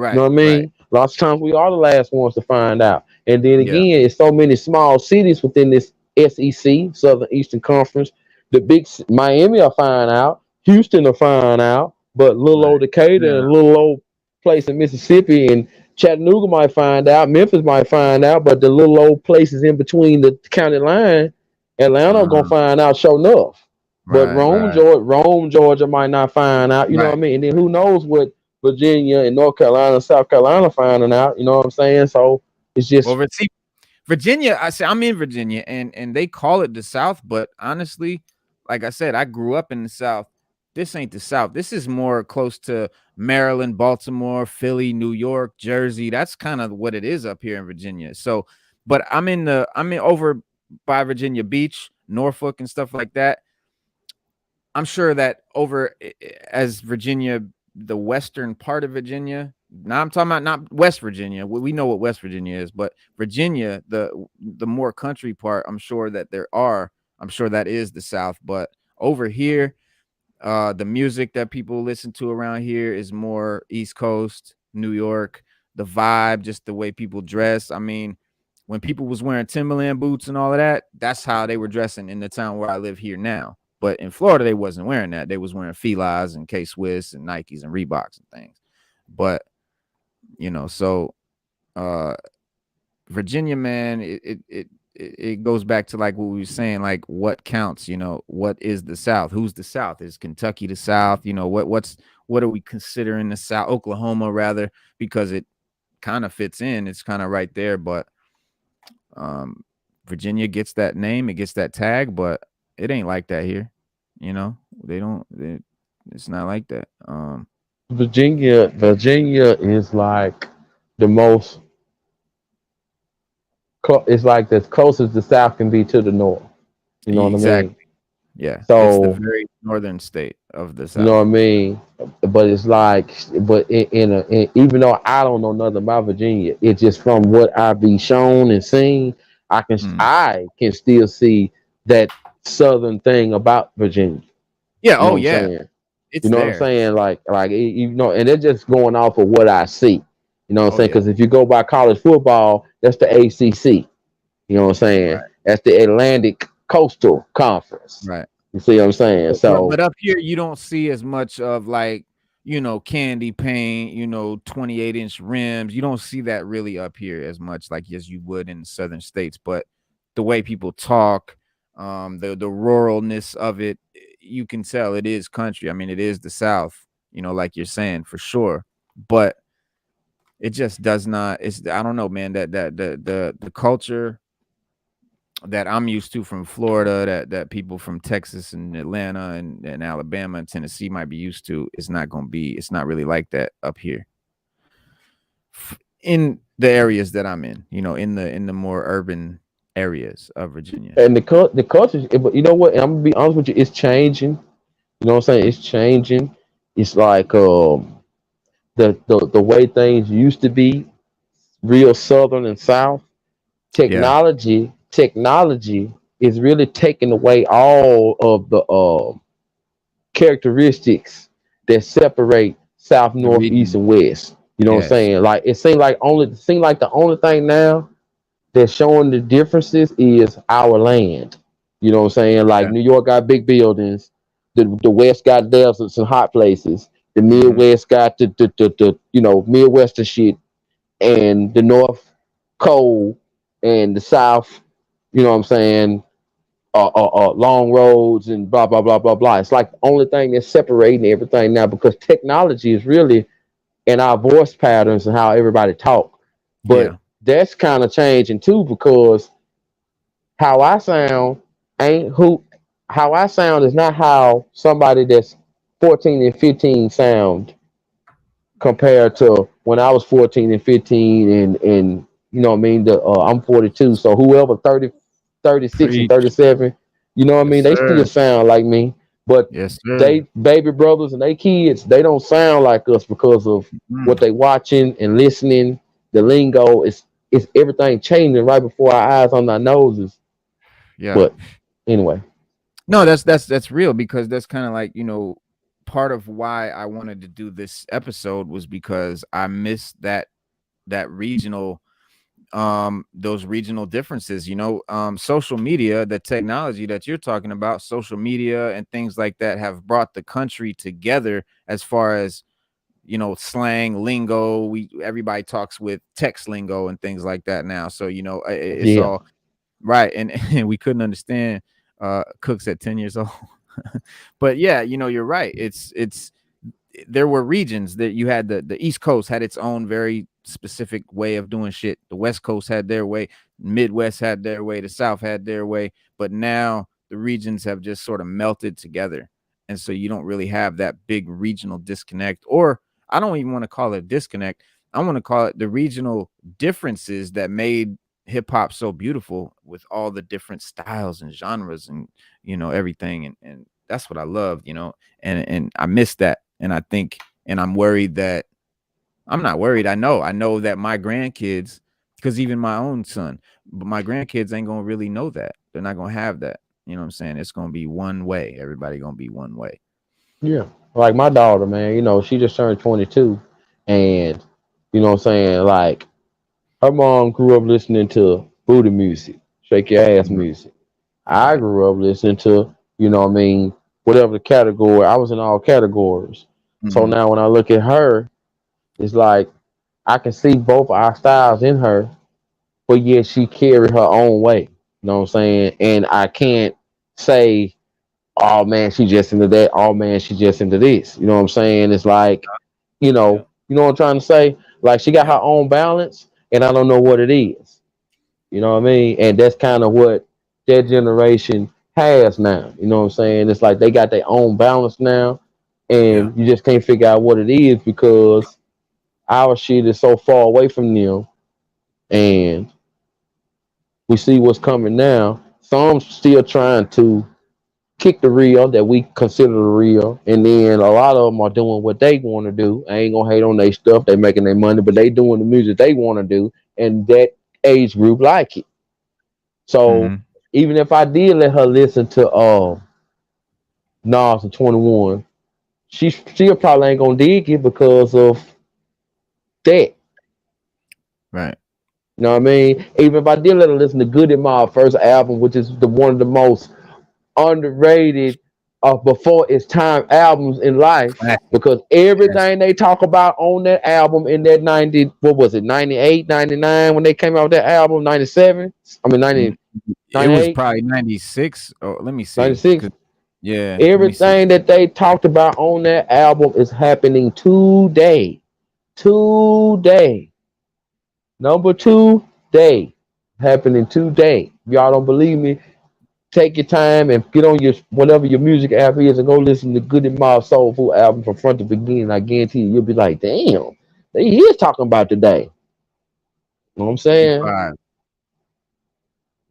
Right. what I Right. mean? Lots of times we are the last ones to find out. And then Yeah. again, it's so many small cities within this SEC, Southern Eastern Conference. The Miami will find out, Houston will find out, but little Right. old Decatur Yeah. and little old place in Mississippi and Chattanooga might find out, Memphis might find out, but the little old places in between the county line, Atlanta gonna Uh-huh. find out sure enough. But Right. Right. Rome, Georgia might not find out. You know what Right. I mean? And then who knows what Virginia and North Carolina, South Carolina finding out. You know what I'm saying? So it's just Well, see, Virginia, I say I'm in Virginia and they call it the South, but honestly, like I said, I grew up in the South. This ain't the South. This is more close to Maryland, Baltimore, Philly, New York, Jersey. That's kind of what it is up here in Virginia. So, but I'm in over by Virginia Beach, Norfolk and stuff like that. I'm sure that over as Virginia, the western part of Virginia. Now I'm talking about not West Virginia. We know what West Virginia is, but Virginia, the more country part, I'm sure that there are. I'm sure that is the South. But over here, the music that people listen to around here is more East Coast, New York. The vibe, just the way people dress. I mean, when people was wearing Timberland boots and all of that, that's how they were dressing in the town where I live here now. But in Florida, they wasn't wearing that. They was wearing Fila's and K-Swiss and Nikes and Reeboks and things. But so uh Virginia, man, it goes back to like what we were saying, like what counts, what is the South? Who's the South? Is Kentucky the South? What are we considering the South? Oklahoma, rather, because it kind of fits in. It's kind of right there, but Virginia gets that name, it gets that tag, but it ain't like that here. You know, they don't. It's not like that. Virginia is like the most. It's like as close as the South can be to the North. You know what I mean? Exactly. Yeah, it's the So very northern state of the you know South. what I mean. But it's like, but even though I don't know nothing about Virginia, it's just from what I be shown and seen, Mm. I can still see that southern thing about Virginia. Yeah. You know Oh, what I'm yeah. saying? It's You know what I'm there. saying? You know, and they're just going off of what I see. You know what I'm Oh, saying? yeah. Because if you go by college football, that's the ACC. You know what I'm saying? Right. That's the Atlantic Coastal Conference. Right. You see what I'm saying? But So up here, you don't see as much of like, candy paint, 28-inch rims. You don't see that really up here as much like as you would in the southern states. But the way people talk, the ruralness of it, you can tell it is country. I mean, it is the South, like you're saying for sure. But it just does not. I don't know, man. The culture that I'm used to from Florida, that people from Texas and Atlanta and Alabama and Tennessee might be used to, is not going to be. It's not really like that up here in the areas that I'm in. In the more urban areas of Virginia. and the culture, but you know what? I'm gonna be honest with you, it's changing. You know what I'm saying? It's changing. It's like the way things used to be, real southern and south. Yeah, Technology is really taking away all of the characteristics that separate south, the north, east, region. and west. You know what I'm Yes. saying? Like it seemed like the only thing now that's showing the differences is our land. You know what I'm saying? Like Yeah. New York got big buildings, the West got deserts and hot places, the Hmm. Midwest got the Midwestern shit, and the North cold, and the South, you know what I'm saying, long roads and blah blah blah blah blah. It's like the only thing that's separating everything now because technology is really in our voice patterns and how everybody talk. But Yeah. that's kind of changing too because how I sound ain't who how I sound is not how somebody that's 14 and 15 sound compared to when I was 14 and 15 and you know what I mean I'm 42, so whoever 36 and Preach. 37, you know what I Yes, mean, they still sir. sound like me, but Yes, sir. they baby brothers and they kids, they don't sound like us because of what Mm. they watching and listening. The lingo is everything changing right before our eyes on our noses. Yeah. But anyway, No, that's real because that's kind of like, part of why I wanted to do this episode was because I missed that regional those regional differences. Social media, the technology that you're talking about, social media and things like that have brought the country together as far as slang, lingo. Everybody talks with text lingo and things like that now, so it's yeah, all right. And we couldn't understand Cooks at 10 years old. But yeah, you're right. It's there were regions that you had. The East Coast had its own very specific way of doing shit. The West Coast had their way, Midwest had their way, the South had their way. But now the regions have just sort of melted together, and so you don't really have that big regional disconnect. Or I don't even want to call it a disconnect. I want to call it the regional differences that made hip hop so beautiful, with all the different styles and genres and everything. And that's what I love, and I miss that. And I think, and I'm worried that I'm not worried. I know that my grandkids, because even my own son, but my grandkids ain't gonna really know that. They're not gonna have that. You know what I'm saying? It's gonna be one way. Everybody gonna be one way. yeah. Like my daughter, man, she just turned 22, and you know what I'm saying, like her mom grew up listening to booty music, shake your ass music. I Right. grew up listening to, whatever the category. I was in all categories. So Hmm. now when I look at her, it's like I can see both our styles in her, but yet she carried her own way. You know what I'm saying? And I can't say, oh man, she just into that. Oh man, she just into this. You know what I'm saying? It's like, Yeah. you know what I'm trying to say? Like she got Yeah. her own balance, and I don't know what it is. You know what I mean? And that's kind of what that generation has now. You know what I'm saying? It's like they got their own balance now, Yeah. and you just can't figure out what it is because our shit is so far away from them, and we see what's coming now. Some still trying to kick the real that we consider the real, and then a lot of them are doing what they want to do. I ain't gonna hate on their stuff; they making their money, but they doing the music they want to do, and that age group like it. So Mm-hmm. even if I did let her listen to Nas and 21, she still probably ain't gonna dig it because of that. Right. You know what I mean? Even if I did let her listen to Good in My first album, which is the one of the most underrated before its time albums in life, because Yes. everything they talk about on that album in that 90, what was it, 98, 99 when they came out with that album, 97? I mean, 90, Mm, it was 98, probably 96. Oh, let me see. 96. Yeah, let me see. Everything that they talked about on that album is happening today. Today. Number two, day. Happening today. If y'all don't believe me, take your time and get on your whatever your music app is and go listen to Good and Mob Soul Food album from front to beginning. I guarantee you, you'll be like, damn, they is talking about today. You know what I'm saying? 95.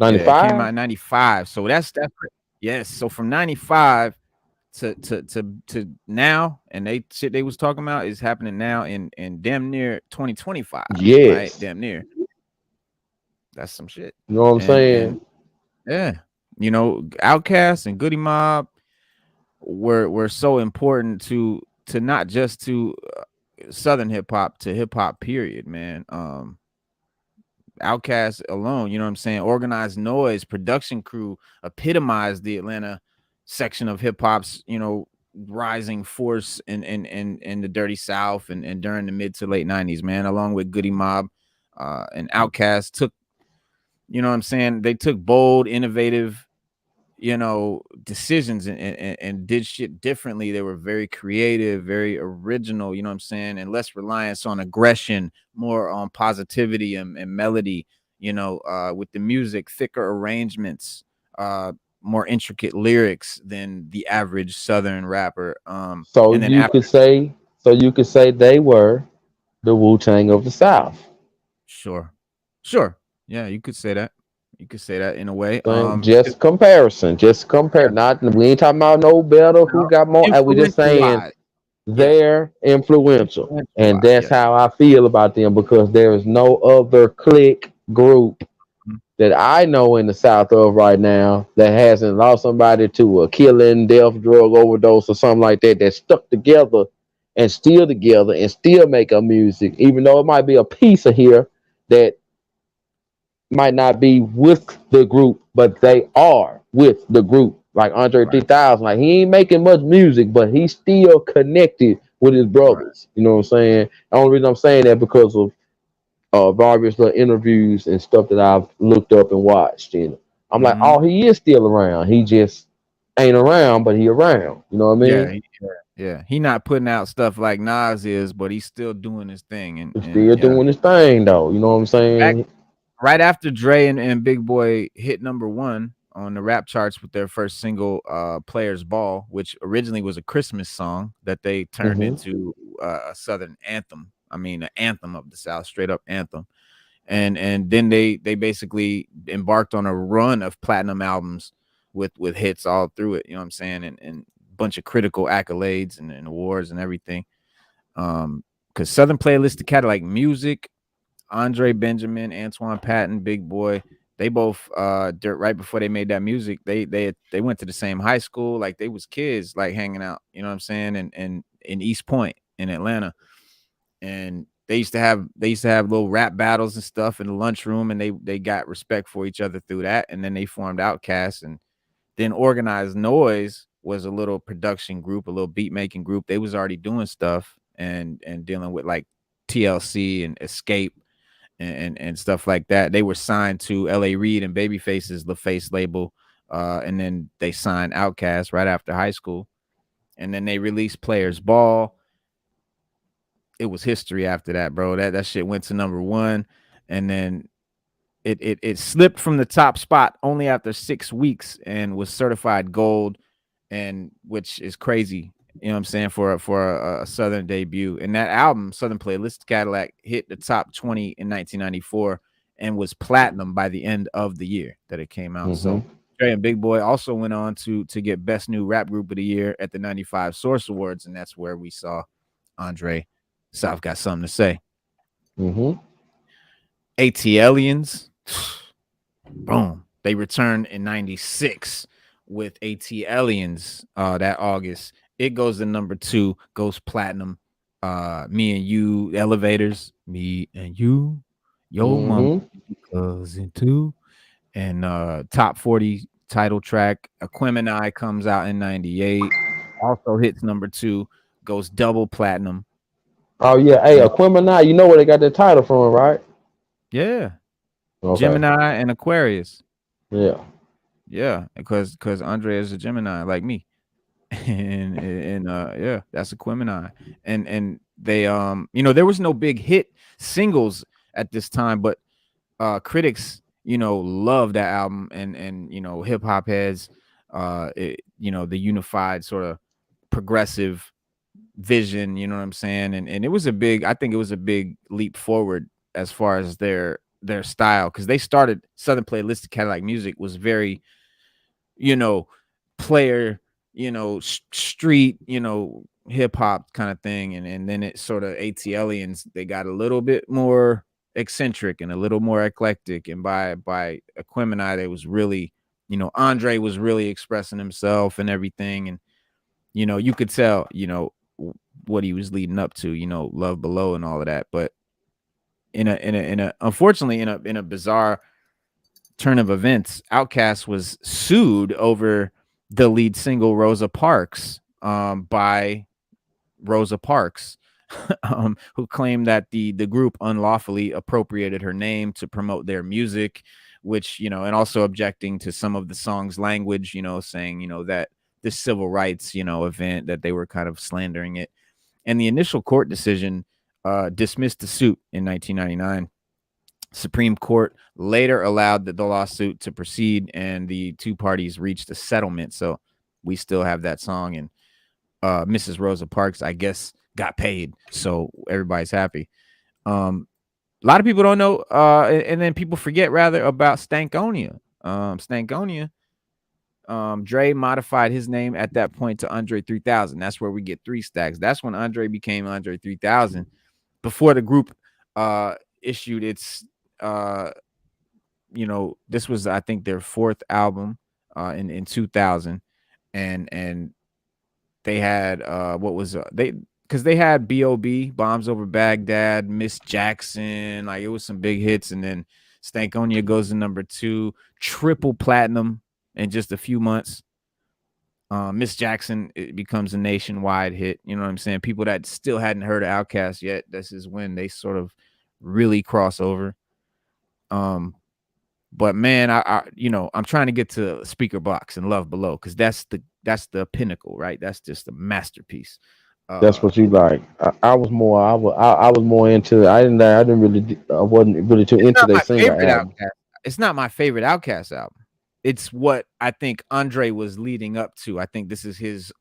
Yeah, it came 95? out in 95. So that's yes. So from 95 to now, and they shit they was talking about is happening now in damn near 2025, right? Yes. Damn near. That's some shit. You know what I'm And saying? yeah, Outkast and Goody Mob were so important to not just to Southern hip hop period, man. Outkast alone, you know what I'm saying? Organized Noise, production crew epitomized the Atlanta section of hip hop's, rising force in the dirty South and during the mid to late 90s, man, along with Goody Mob and Outkast took, you know what I'm saying? They took bold, innovative, decisions and did shit differently. They were very creative, very original, you know what I'm saying, and less reliance on aggression, more on positivity and melody, with the music, thicker arrangements, more intricate lyrics than the average Southern rapper. So And then you after, could say, they were the Wu-Tang of the South. sure, sure, yeah, you could say that. You could say that in a way. Just comparison, just compare. Yeah, Not we ain't talking about no better who got more. We just influential saying wise, yeah, they're influential, influential and wise, that's yes. how I feel about them because there is no other clique group Mhm. that I know in the South of right now that hasn't lost somebody to a killing, death, drug overdose, or something like that. That stuck together and still make a music, even though it might be a piece of here that might not be with the group, but they are with the group. Like Andre Right, 3000, like he ain't making much music, but he's still connected with his right. brothers. You know what I'm saying? The only reason I'm saying that because of various little interviews and stuff that I've looked up and watched. And I'm like, Mhm. oh, he is still around. He just ain't around, but he around. You know what I Yeah, mean? yeah. He not putting out stuff like Nas is, but he's still doing his thing. And He's and still yeah, doing his thing though. You know what I'm back saying? right after Dre and Big Boy hit #1 on the rap charts with their first single, "Players Ball," which originally was a Christmas song that they turned Hmm. into a Southern anthem. I mean, an anthem of the South, straight up anthem. And then they basically embarked on a run of platinum albums with hits all through it. You know what I'm saying? And bunch of critical accolades and awards and everything. Because Southern Playlist to Cadillac Music, Andre Benjamin, Antoine Patton, Big Boy, they both right before they made that music, they went to the same high school, like they was kids, like hanging out, you know what I'm saying, and in East Point in Atlanta. And they used to have little rap battles and stuff in the lunchroom, and they got respect for each other through that. And then they formed Outkast, and then Organized Noise was a little production group, a little beat making group. They was already doing stuff and dealing with like TLC and Escape and stuff like that. They were signed to LA Reid and Babyface's LaFace label, and then they signed Outkast right after high school, and then they released Players Ball. It was history after that, bro. That shit went to #1, and then it slipped from the top spot only after 6 weeks and was certified gold, and which is crazy. You know what I'm saying, for a Southern debut. And that album, Southern Playlist Cadillac, hit the top 20 in 1994 and was platinum by the end of the year that it came out. So Dre and Big Boy also went on to get Best New Rap Group of the Year at the 95 Source Awards, and that's where we saw Andre South Got Something to Say. ATLians, boom, they returned in 96 with ATLians that August. It goes to number 2, goes platinum. Me and You, Elevators, Me and You, Yo Mama, Cousin Too, and top 40 title track. Aquemini comes out in 98, also hits number 2, goes double platinum. Oh yeah, hey, Aquemini, you know where they got their title from, right? Yeah, okay. Gemini and Aquarius. Yeah, because Andre is a Gemini like me, and yeah, that's Aquemini, and they there was no big hit singles at this time, but critics love that album, and hip hop heads, the unified sort of progressive vision, you know what I'm saying, and it was I think it was a big leap forward as far as their style, because they started Southern Playlist Cadillac Music was very player, street, hip hop kind of thing, and then it sort of ATLians, they got a little bit more eccentric and a little more eclectic, and by Aquemini, they was really, Andre was really expressing himself and everything, and you could tell what he was leading up to, Love Below and all of that. But in a unfortunately, in a bizarre turn of events, Outkast was sued over the lead single Rosa Parks, by Rosa Parks, who claimed that the group unlawfully appropriated her name to promote their music, which, and also objecting to some of the song's language, saying, that this civil rights, event, that they were kind of slandering it. And the initial court decision dismissed the suit in 1999. Supreme Court later allowed the lawsuit to proceed, and the two parties reached a settlement. So we still have that song, and Mrs. Rosa Parks, I guess, got paid, so everybody's happy. A lot of people don't know, and then people forget rather about Stankonia. Stankonia, Dre modified his name at that point to Andre 3000. That's where we get 3 Stacks. That's when Andre became Andre 3000. Before the group issued its this was, I think, their 4th album in 2000, and they had because they had B.O.B., Bombs Over Baghdad, Miss Jackson, like it was some big hits, and then Stankonia goes to number 2, triple platinum in just a few months. Miss Jackson, it becomes a nationwide hit. You know what I'm saying? People that still hadn't heard of Outkast yet, this is when they sort of really cross over. But man, I'm trying to get to Speaker Box and Love Below, because that's the pinnacle, right? That's just a masterpiece. That's what you like. I was more. I was more into. I wasn't really too into their single album. It's not my favorite Outkast album. It's what I think Andre was leading up to. I think this is his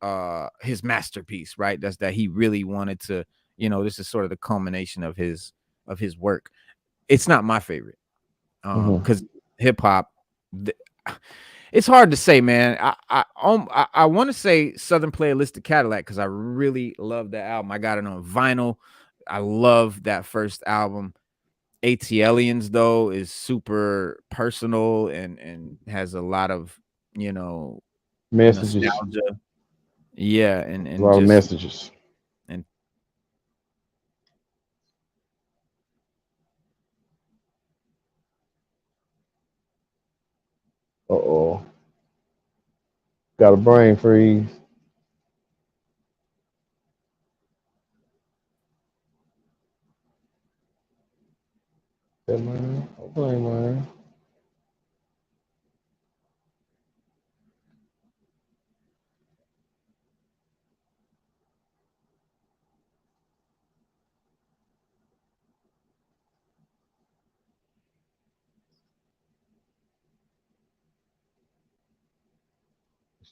masterpiece, right? That's that he really wanted to. This is sort of the culmination of his work. It's not my favorite, because hip hop. It's hard to say, man. I want to say Southern Playlist Cadillac, because I really love that album. I got it on vinyl. I love that first album. ATLians, though, is super personal and has a lot of messages. Nostalgia. Yeah, and a lot of messages. And got a brain freeze. Man. Okay, man.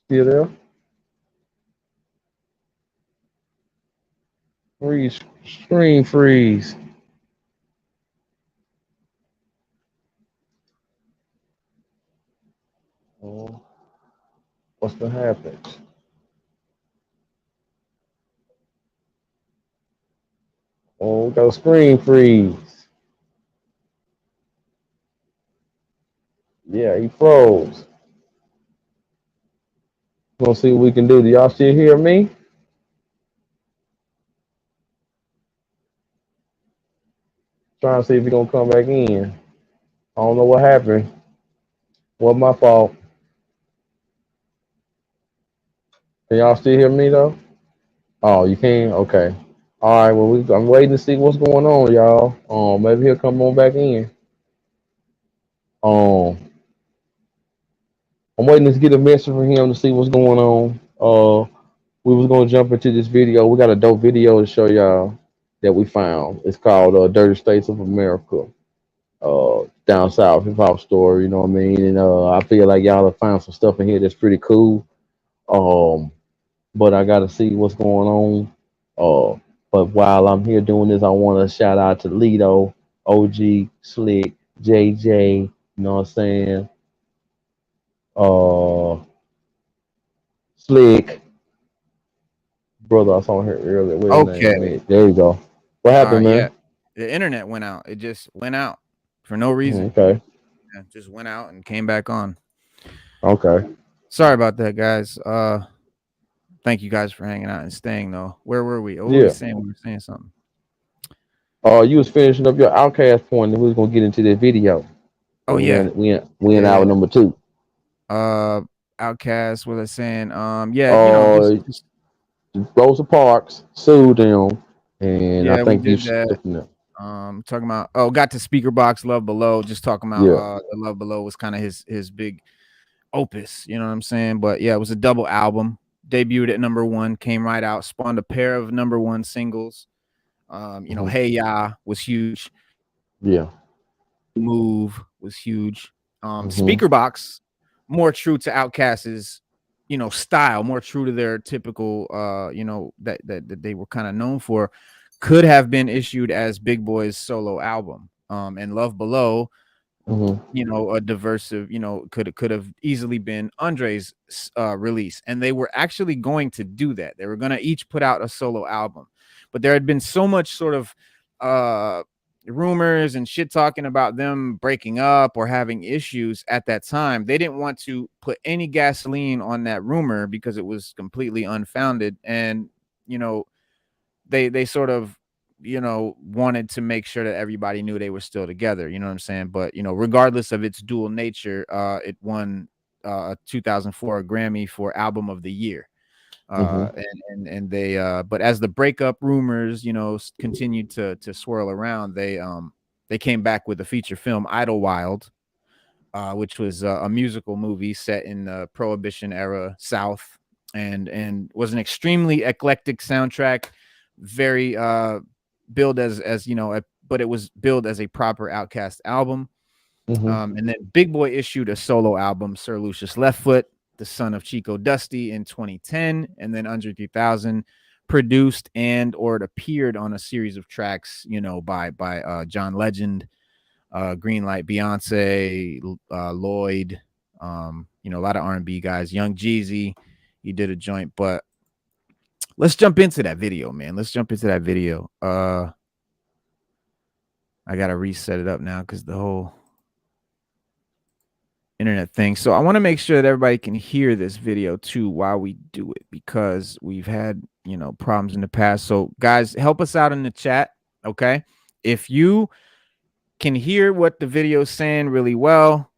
Still there? Freeze. Screen freeze. Oh, what's gonna happen? Oh, we got a screen freeze. Yeah, he froze. We'll see what we can do. Do y'all still hear me? Trying to see if he's gonna come back in. I don't know what happened. Wasn't my fault. Can y'all still hear me though? Oh, you can? Okay. All right. Well, I'm waiting to see what's going on, y'all. Maybe he'll come on back in. Um, I'm waiting to get a message from him to see what's going on. We was gonna jump into this video. We got a dope video to show y'all that we found. It's called "Dirty States of America." Down south hip hop story. You know what I mean? And I feel like y'all have found some stuff in here that's pretty cool. But I gotta see what's going on. But while I'm here doing this, I want to shout out to Lido, OG, Slick, JJ. You know what I'm saying? Slick, brother, I saw her earlier. Okay. There you go. What happened, man? Yeah, the internet went out. It just went out for no reason. Okay. Yeah, just went out and came back on. Okay. Sorry about that, guys. Thank you guys for hanging out and staying though. Where were we? Oh, Yeah. we were saying something. You was finishing up your Outcast point, and we was gonna get into this video. Oh yeah, we in hour number 2. Outcast. What was I saying? Yeah, just Rosa Parks sued them, and yeah, I think we did that. Talking about got to Speaker Box, Love Below. Just talking about the Love Below was kind of his big opus. You know what I'm saying? But yeah, it was a double album. Debuted at number 1, came right out, spawned a pair of number 1 singles. Hey Ya was huge. Yeah. Move was huge. Speaker Box, more true to Outkast's, style, more true to their typical, that they were kind of known for, could have been issued as Big Boy's solo album. And Love Below, a diversive, could have easily been Andre's release. And they were actually going to do that. They were going to each put out a solo album. But there had been so much sort of rumors and shit talking about them breaking up or having issues at that time. They didn't want to put any gasoline on that rumor because it was completely unfounded. And, they sort of, wanted to make sure that everybody knew they were still together. You know what I'm saying? But, regardless of its dual nature, it won a 2004 Grammy for Album of the Year. And they but as the breakup rumors continued to swirl around, they came back with a feature film, Idlewild, which was a musical movie set in the Prohibition era South, and was an extremely eclectic soundtrack, very billed as but it was billed as a proper Outkast album. And then Big Boy issued a solo album, Sir Lucius Left Foot, the son of Chico Dusty, in 2010, and then Andre 3000 produced or it appeared on a series of tracks, by John Legend, Greenlight, Beyonce, Lloyd, a lot of R&B guys, Young Jeezy, he did a joint. But let's jump into that video, man. Let's jump into that video. I gotta reset it up now because the whole internet thing. So I want to make sure that everybody can hear this video too while we do it, because we've had problems in the past. So guys, help us out in the chat. Okay, if you can hear what the video is saying really well,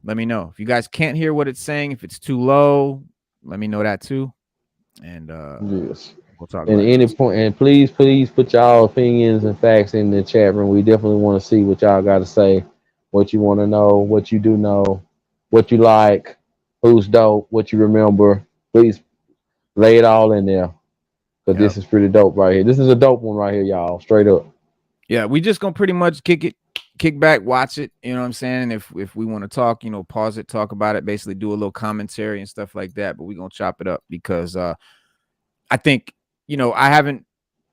let me know. If you guys can't hear what it's saying, if it's too low, let me know that too. And yes, we'll talk and about any point, and please put y'all opinions and facts in the chat room. We definitely want to see what y'all got to say, what you want to know, what you do know, what you like, who's dope, what you remember. Please lay it all in there, because this is pretty dope right here. This is a dope one right here, y'all. Straight up. Yeah, we just gonna pretty much kick kick back, watch it. You know what I'm saying? If we want to talk, you know, pause it, talk about it, basically do a little commentary and stuff like that. But we're gonna chop it up because I think, you know, I haven't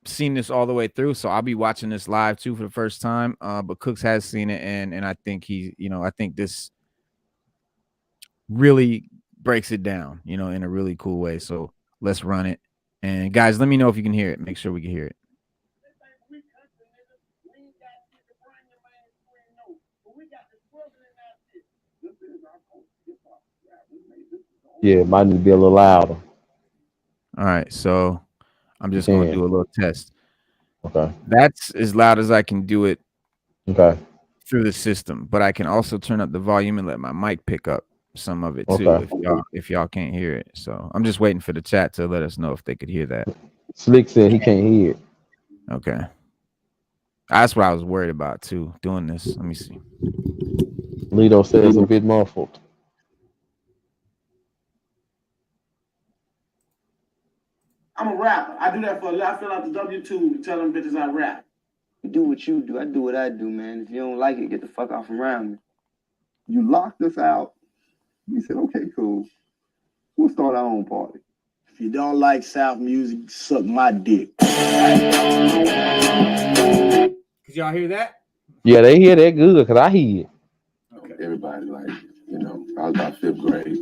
seen this all the way through, so I'll be watching this live too for the first time. But Cookz has seen it, and I think he, you know, I think this really breaks it down, you know, in a really cool way. So let's run it. And guys, let me know if you can hear it. Make sure we can hear it. Yeah, it might need to be a little louder. All right, so I'm just gonna do a little test. Okay. That's as loud as I can do it. Okay. Through the system, but I can also turn up the volume and let my mic pick up some of it too. Okay. If y'all can't hear it, so I'm just waiting for the chat to let us know if they could hear that. Slick said he can't hear it. Okay, that's what I was worried about too. Doing this, let me see. Lito says a bit muffled. I'm a rapper. I do that for a lot. I fill out the W-2 to tell them bitches I rap. You do what you do. I do what I do, man. If you don't like it, get the fuck off around me. You locked us out. We said, okay, cool. We'll start our own party. If you don't like South music, suck my dick. Could y'all hear that? Yeah, they hear that good because I hear it. Okay. Everybody, like, you know, I was about 5th grade.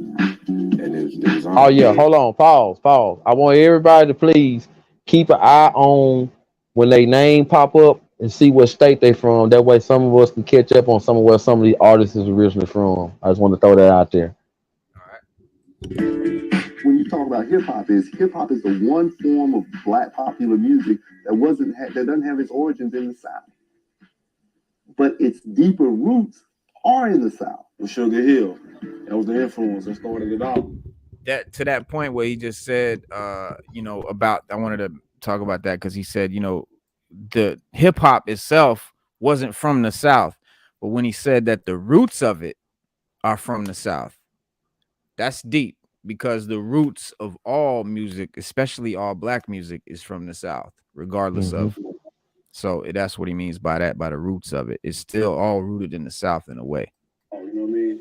And it was on. Oh, yeah. Hold on. Pause. I want everybody to please keep an eye on when they name pop up and see what state they from. That way some of us can catch up on some of where some of these artists is originally from. I just want to throw that out there. All right. When you talk about hip hop is the one form of black popular music that doesn't have its origins in the South. But its deeper roots are in the South. With Sugar Hill. That was the influence that started it all. That to that point where he just said you know, about, I wanted to talk about that because he said, you know, the hip hop itself wasn't from the South, but when he said that the roots of it are from the South, that's deep because the roots of all music, especially all black music, is from the South, regardless of. So that's what he means by that, by the roots of it. It's still all rooted in the South in a way. Oh, you know what I mean?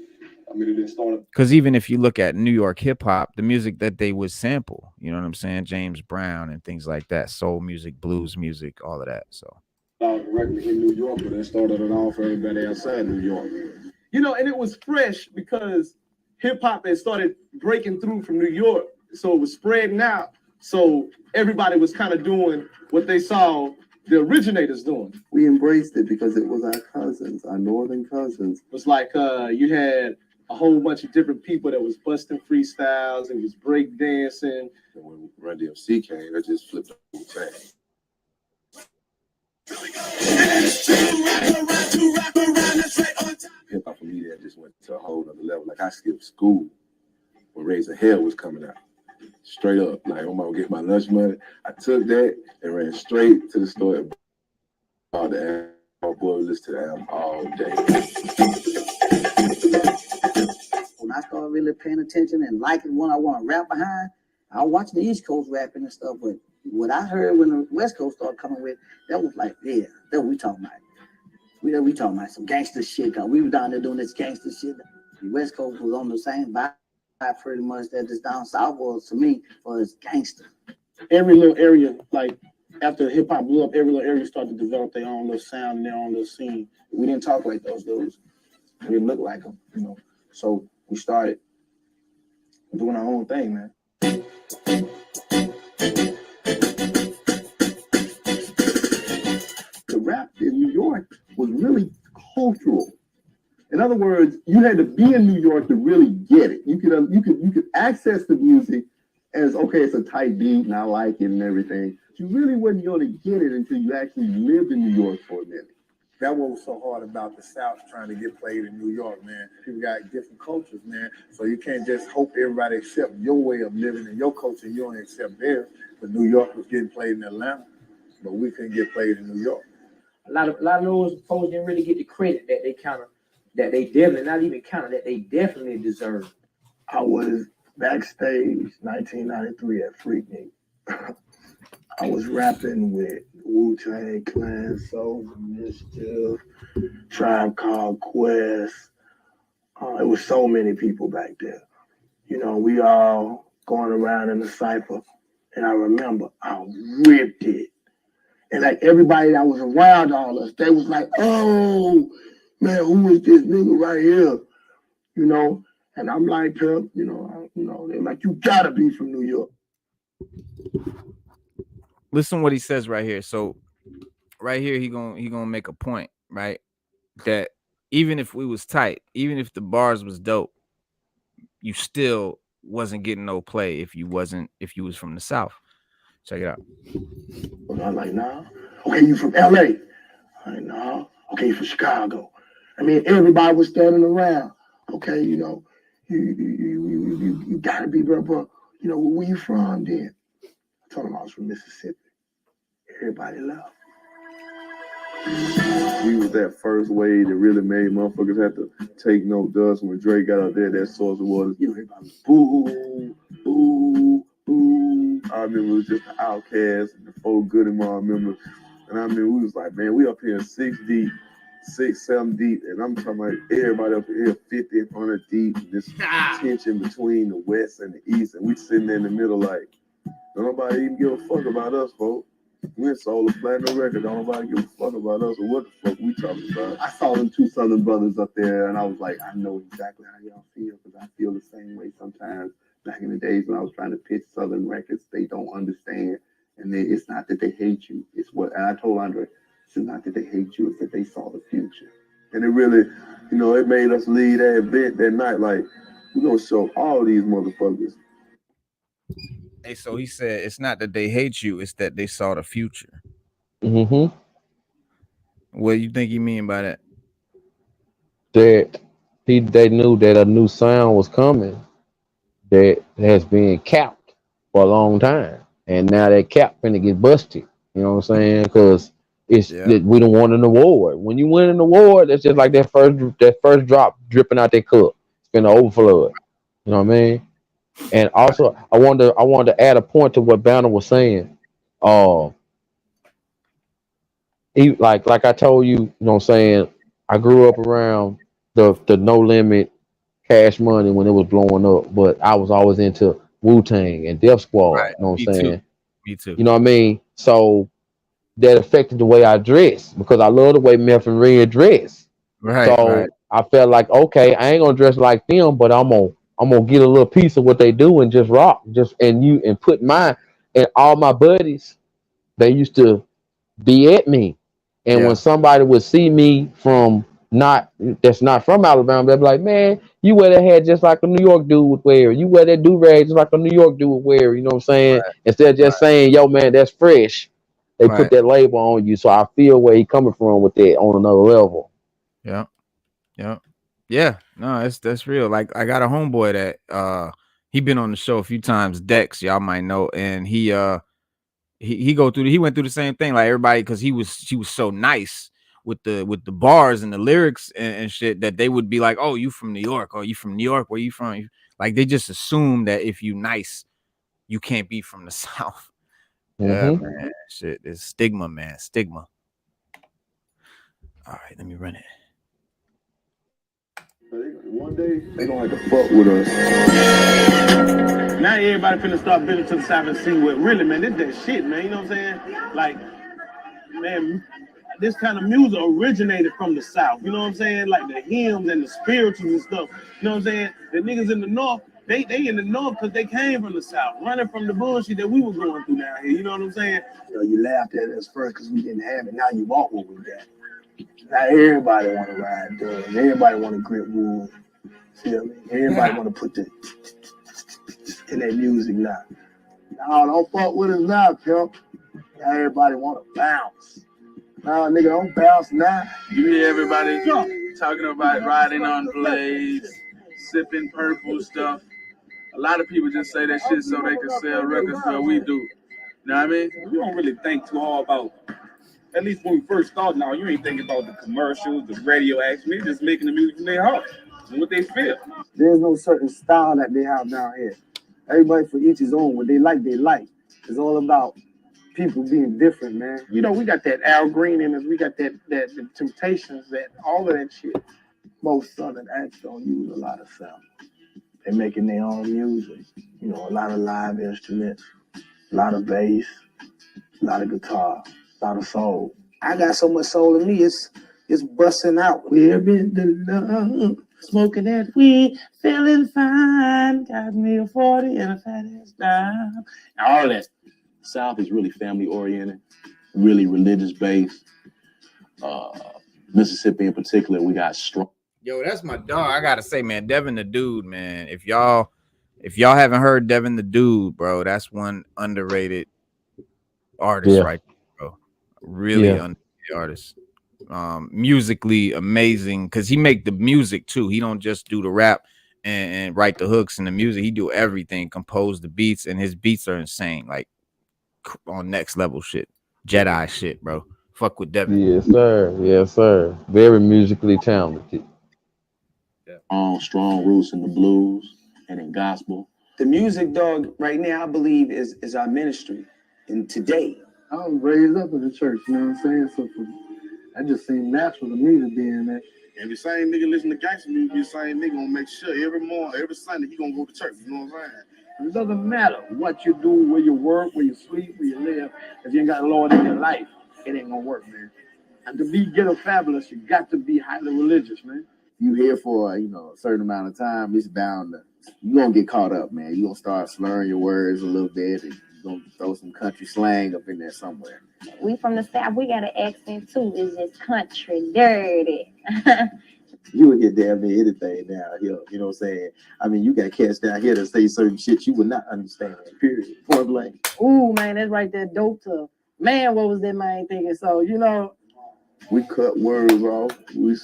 I mean, it didn't start. Because even if you look at New York hip hop, the music that they would sample, you know what I'm saying? James Brown and things like that, soul music, blues music, all of that. So Directly in New York, but they started it all for everybody outside New York. You know, and it was fresh because hip hop had started breaking through from New York. So it was spreading out. So everybody was kind of doing what they saw the originators doing. We embraced it because it was our cousins, our northern cousins. It was like you had a whole bunch of different people that was busting freestyles. It was break dancing. And when Run DMC came, it just flipped the whole thing. Hip hop for me, that just went to a whole other level. Like I skipped school when Raising Hell was coming out. Straight up, like I'm gonna get my lunch money. I took that and ran straight to the store and bought the album. Boy, listen to the album all day. When I started really paying attention and liking what I want to rap behind, I was watching the East Coast rapping and stuff, but what I heard when the West Coast started coming with, that was like, yeah, that's what we talking about. We talking about some gangster shit. Cause we were down there doing this gangster shit. The West Coast was on the same vibe pretty much that this down south was to me was gangster. Every little area, like after hip hop blew up, every little area started to develop their own little sound and their own little scene. We didn't talk like those dudes. We didn't look like them, you know. So we started doing our own thing, man. The rap in New York was really cultural. In other words, you had to be in New York to really get it. You could access the music as, okay, it's a tight beat and I like it and everything. You really wasn't going to get it until you actually lived in New York for a minute. That's what was so hard about the South trying to get played in New York, man. People got different cultures, man. So you can't just hope everybody accept your way of living and your culture and you don't accept theirs. But New York was getting played in Atlanta, but we couldn't get played in New York. A lot of those folks didn't really get the credit that they definitely deserve. I was backstage 1993 at Freaknik. I was rapping with Wu-Tang Clan, Soul Mischief, Tribe Called Quest. It was so many people back there. You know, we all going around in the cypher. And I remember I ripped it. And like everybody that was around all us, they was like, oh, man, who is this nigga right here? You know, and I'm like, Pimp, they're like, you gotta be from New York. Listen what he says right here. So right here, he gonna make a point, right? That even if we was tight, even if the bars was dope, you still wasn't getting no play if you was from the South. Check it out. Well, I'm like, nah. Okay, you from LA? I'm like, nah. Okay, you from Chicago? I mean, everybody was standing around. Okay, you gotta be, bro. You know, where you from then? I told him I was from Mississippi. Everybody left. We was that first wave that really made motherfuckers have to take no dust when Drake got out there. That source of water, everybody was boo, boo, boo. I remember it was just the Outkast and the Four Good and I remember, and I mean we was like, man, we up here 6 deep, 6, 7 deep, and I'm talking about everybody up here 50, 100 deep. And this tension between the West and the East, and we sitting there in the middle like, don't nobody even give a fuck about us, folks. We sold a platinum record. Don't nobody give a fuck about us or what the fuck we talking about. I saw them 2 Southern brothers up there, and I was like, I know exactly how y'all feel because I feel the same way sometimes. Back in the days when I was trying to pitch Southern records, they don't understand, and it's not that they hate you. It's what, and I told Andre, it's not that they hate you, it's that they saw the future. And it really, it made us leave that event that night like, we're gonna show all these motherfuckers. Hey, so he said it's not that they hate you, it's that they saw the future. Mm-hmm. What do you think he mean by that? That they knew that a new sound was coming that has been capped for a long time. And now that cap finna get busted. You know what I'm saying? Because we don't want an award. When you win an award, that's just like that first drop dripping out that cup. It's been an overflow. You know what I mean? And also, I wanted to add a point to what Banner was saying. Like I told you, you know what I'm saying, I grew up around the No Limit, Cash Money when it was blowing up, but I was always into Wu-Tang and Def Squad. Right. You know what I'm saying? Me too. You know what I mean? So that affected the way I dress because I love the way Memphis and Red dress. Right. So I felt like, okay, I ain't gonna dress like them, but I'm gonna get a little piece of what they do and just rock, and put mine. And all my buddies, they used to be at me, and when somebody would see me that's not from Alabama, they'd be like, "Man, you wear that hat just like a New York dude would wear. You wear that do-rag just like a New York dude would wear." You know what I'm saying? Right. Instead of just saying, "Yo, man, that's fresh," they put that label on you. So I feel where he coming from with that on another level. Yeah. No, that's real. Like I got a homeboy that he been on the show a few times, Dex, y'all might know, and he went through the same thing like everybody because he was so nice with the bars and the lyrics and shit that they would be like, "Oh, you from New York? Oh, you from New York? Where you from?" Like they just assume that if you nice, you can't be from the South. Yeah, man, shit, it's stigma, man, stigma. All right, let me run it. One day they gonna have to fuck with us. Now everybody finna start building to the South and see what really, man, this that shit, man. You know what I'm saying? Like, man, this kind of music originated from the South. You know what I'm saying? Like the hymns and the spirituals and stuff. You know what I'm saying? The niggas in the North, they in the North because they came from the South, running from the bullshit that we were going through down here. You know what I'm saying? You laughed at us first because we didn't have it. Now you want what we got. Now everybody want to ride dogs. Everybody want to grip wool. See what I mean? Everybody want to put the in their music now. No, don't fuck with us now, pimp. Now everybody want to bounce. Nah, nigga, don't bounce now. You hear everybody talking about riding on blades, sipping purple stuff. A lot of people just say that shit so they can sell records where we do. You know what I mean? You don't really think too hard about, at least when we first started now, you ain't thinking about the commercials, the radio acts. We're just making the music from their heart and what they feel. There's no certain style that they have down here. Everybody for each his own. What they like, they like. It's all about people being different, man. You know, we got that Al Green in us. We got that the Temptations, that all of that shit. Most Southern acts don't use a lot of sound. They're making their own music. You know, a lot of live instruments, a lot of bass, a lot of guitar, a lot of soul. I got so much soul in me, it's busting out. We're in the love, smoking that weed, feeling fine. Got me a 40 and a fat ass dime. All that. South is really family oriented, really religious based. Mississippi in particular, we got strong. Yo, that's my dog. I gotta say, man, Devin the Dude, man. If y'all haven't heard Devin the Dude, bro, that's one underrated artist, right there, bro. Really underrated artist. Musically amazing, because he make the music too. He don't just do the rap and write the hooks and the music. He do everything, compose the beats, and his beats are insane, like on next level shit, Jedi shit, bro. Fuck with Devin. Yes, sir. Yes, sir. Very musically talented. Strong roots in the blues and in gospel. The music, dog, right now, I believe is our ministry. And today, I was raised up in the church, you know what I'm saying? So that just seemed natural to me to be in that. And the same nigga listen to gangster music, the same nigga gonna make sure every morning, every Sunday, he gonna go to church. You know what I'm saying? It doesn't matter what you do, where you work, where you sleep, where you live. If you ain't got the Lord in your life, it ain't gonna work, man. And to be ghetto fabulous, you got to be highly religious, man. You here for a certain amount of time, it's bound to, you gonna get caught up, man. You gonna start slurring your words a little bit, and you gonna throw some country slang up in there somewhere. We from the South, we got an accent too. It's just country dirty. You would get damn near anything down here, you know what I'm saying? I mean, you got cats down here that say certain shit you would not understand, period, point blank. Ooh, man, that's right there, dope to, man, what was that man thinking? So, you know, we cut words off. We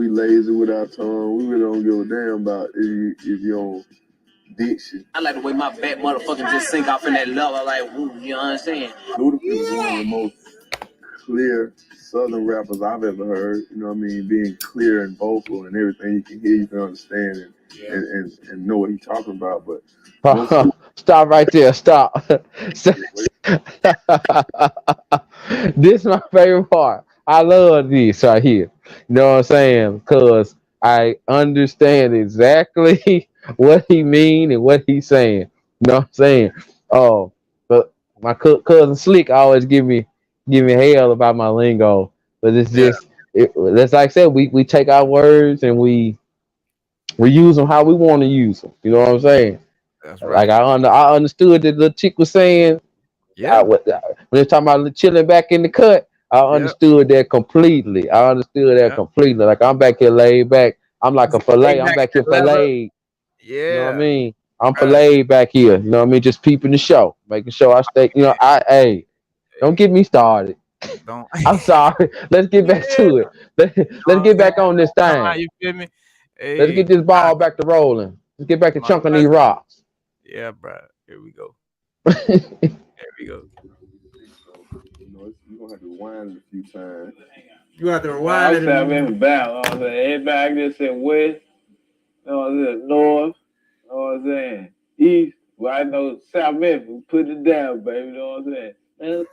lazy with our tongue. We really don't give a damn about if you don't diction. I like the way my back motherfucking just sink off in that level, like, ooh, you know what I'm saying? Ludacris is one of the most clear Southern rappers I've ever heard. You know what I mean? Being clear and vocal and everything you can hear, you can understand and know what he's talking about. But stop right there. Stop. This is my favorite part. I love this right here. You know what I'm saying? Because I understand exactly what he mean and what he's saying. You know what I'm saying? Oh, but my cousin Slick always give me hell about my lingo. But it's just that's like I said, we take our words and we use them how we want to use them. You know what I'm saying? That's right. Like I understood that the chick was saying, when they're talking about chilling back in the cut, I understood that completely. Like I'm back here laid back. I'm like a fillet. I'm back here filleted. Yeah. You know what I mean? I'm filleted back here. You know what I mean? Just peeping the show, making sure I stay. You know, hey, don't get me started. I'm sorry. Let's get back to it. Let's get back on this thing. You feel me? Hey, let's get this ball back to rolling. Let's get back to chunking these rocks. Yeah, bro. Here we go. Here we go. You're gonna have to rewind it a few times. You have to rewind it. I'm in the back. Everybody just said west, you know what I'm saying, north, you know what I'm saying, east. Well, I know South Memphis, put it down, baby, you know what I'm saying.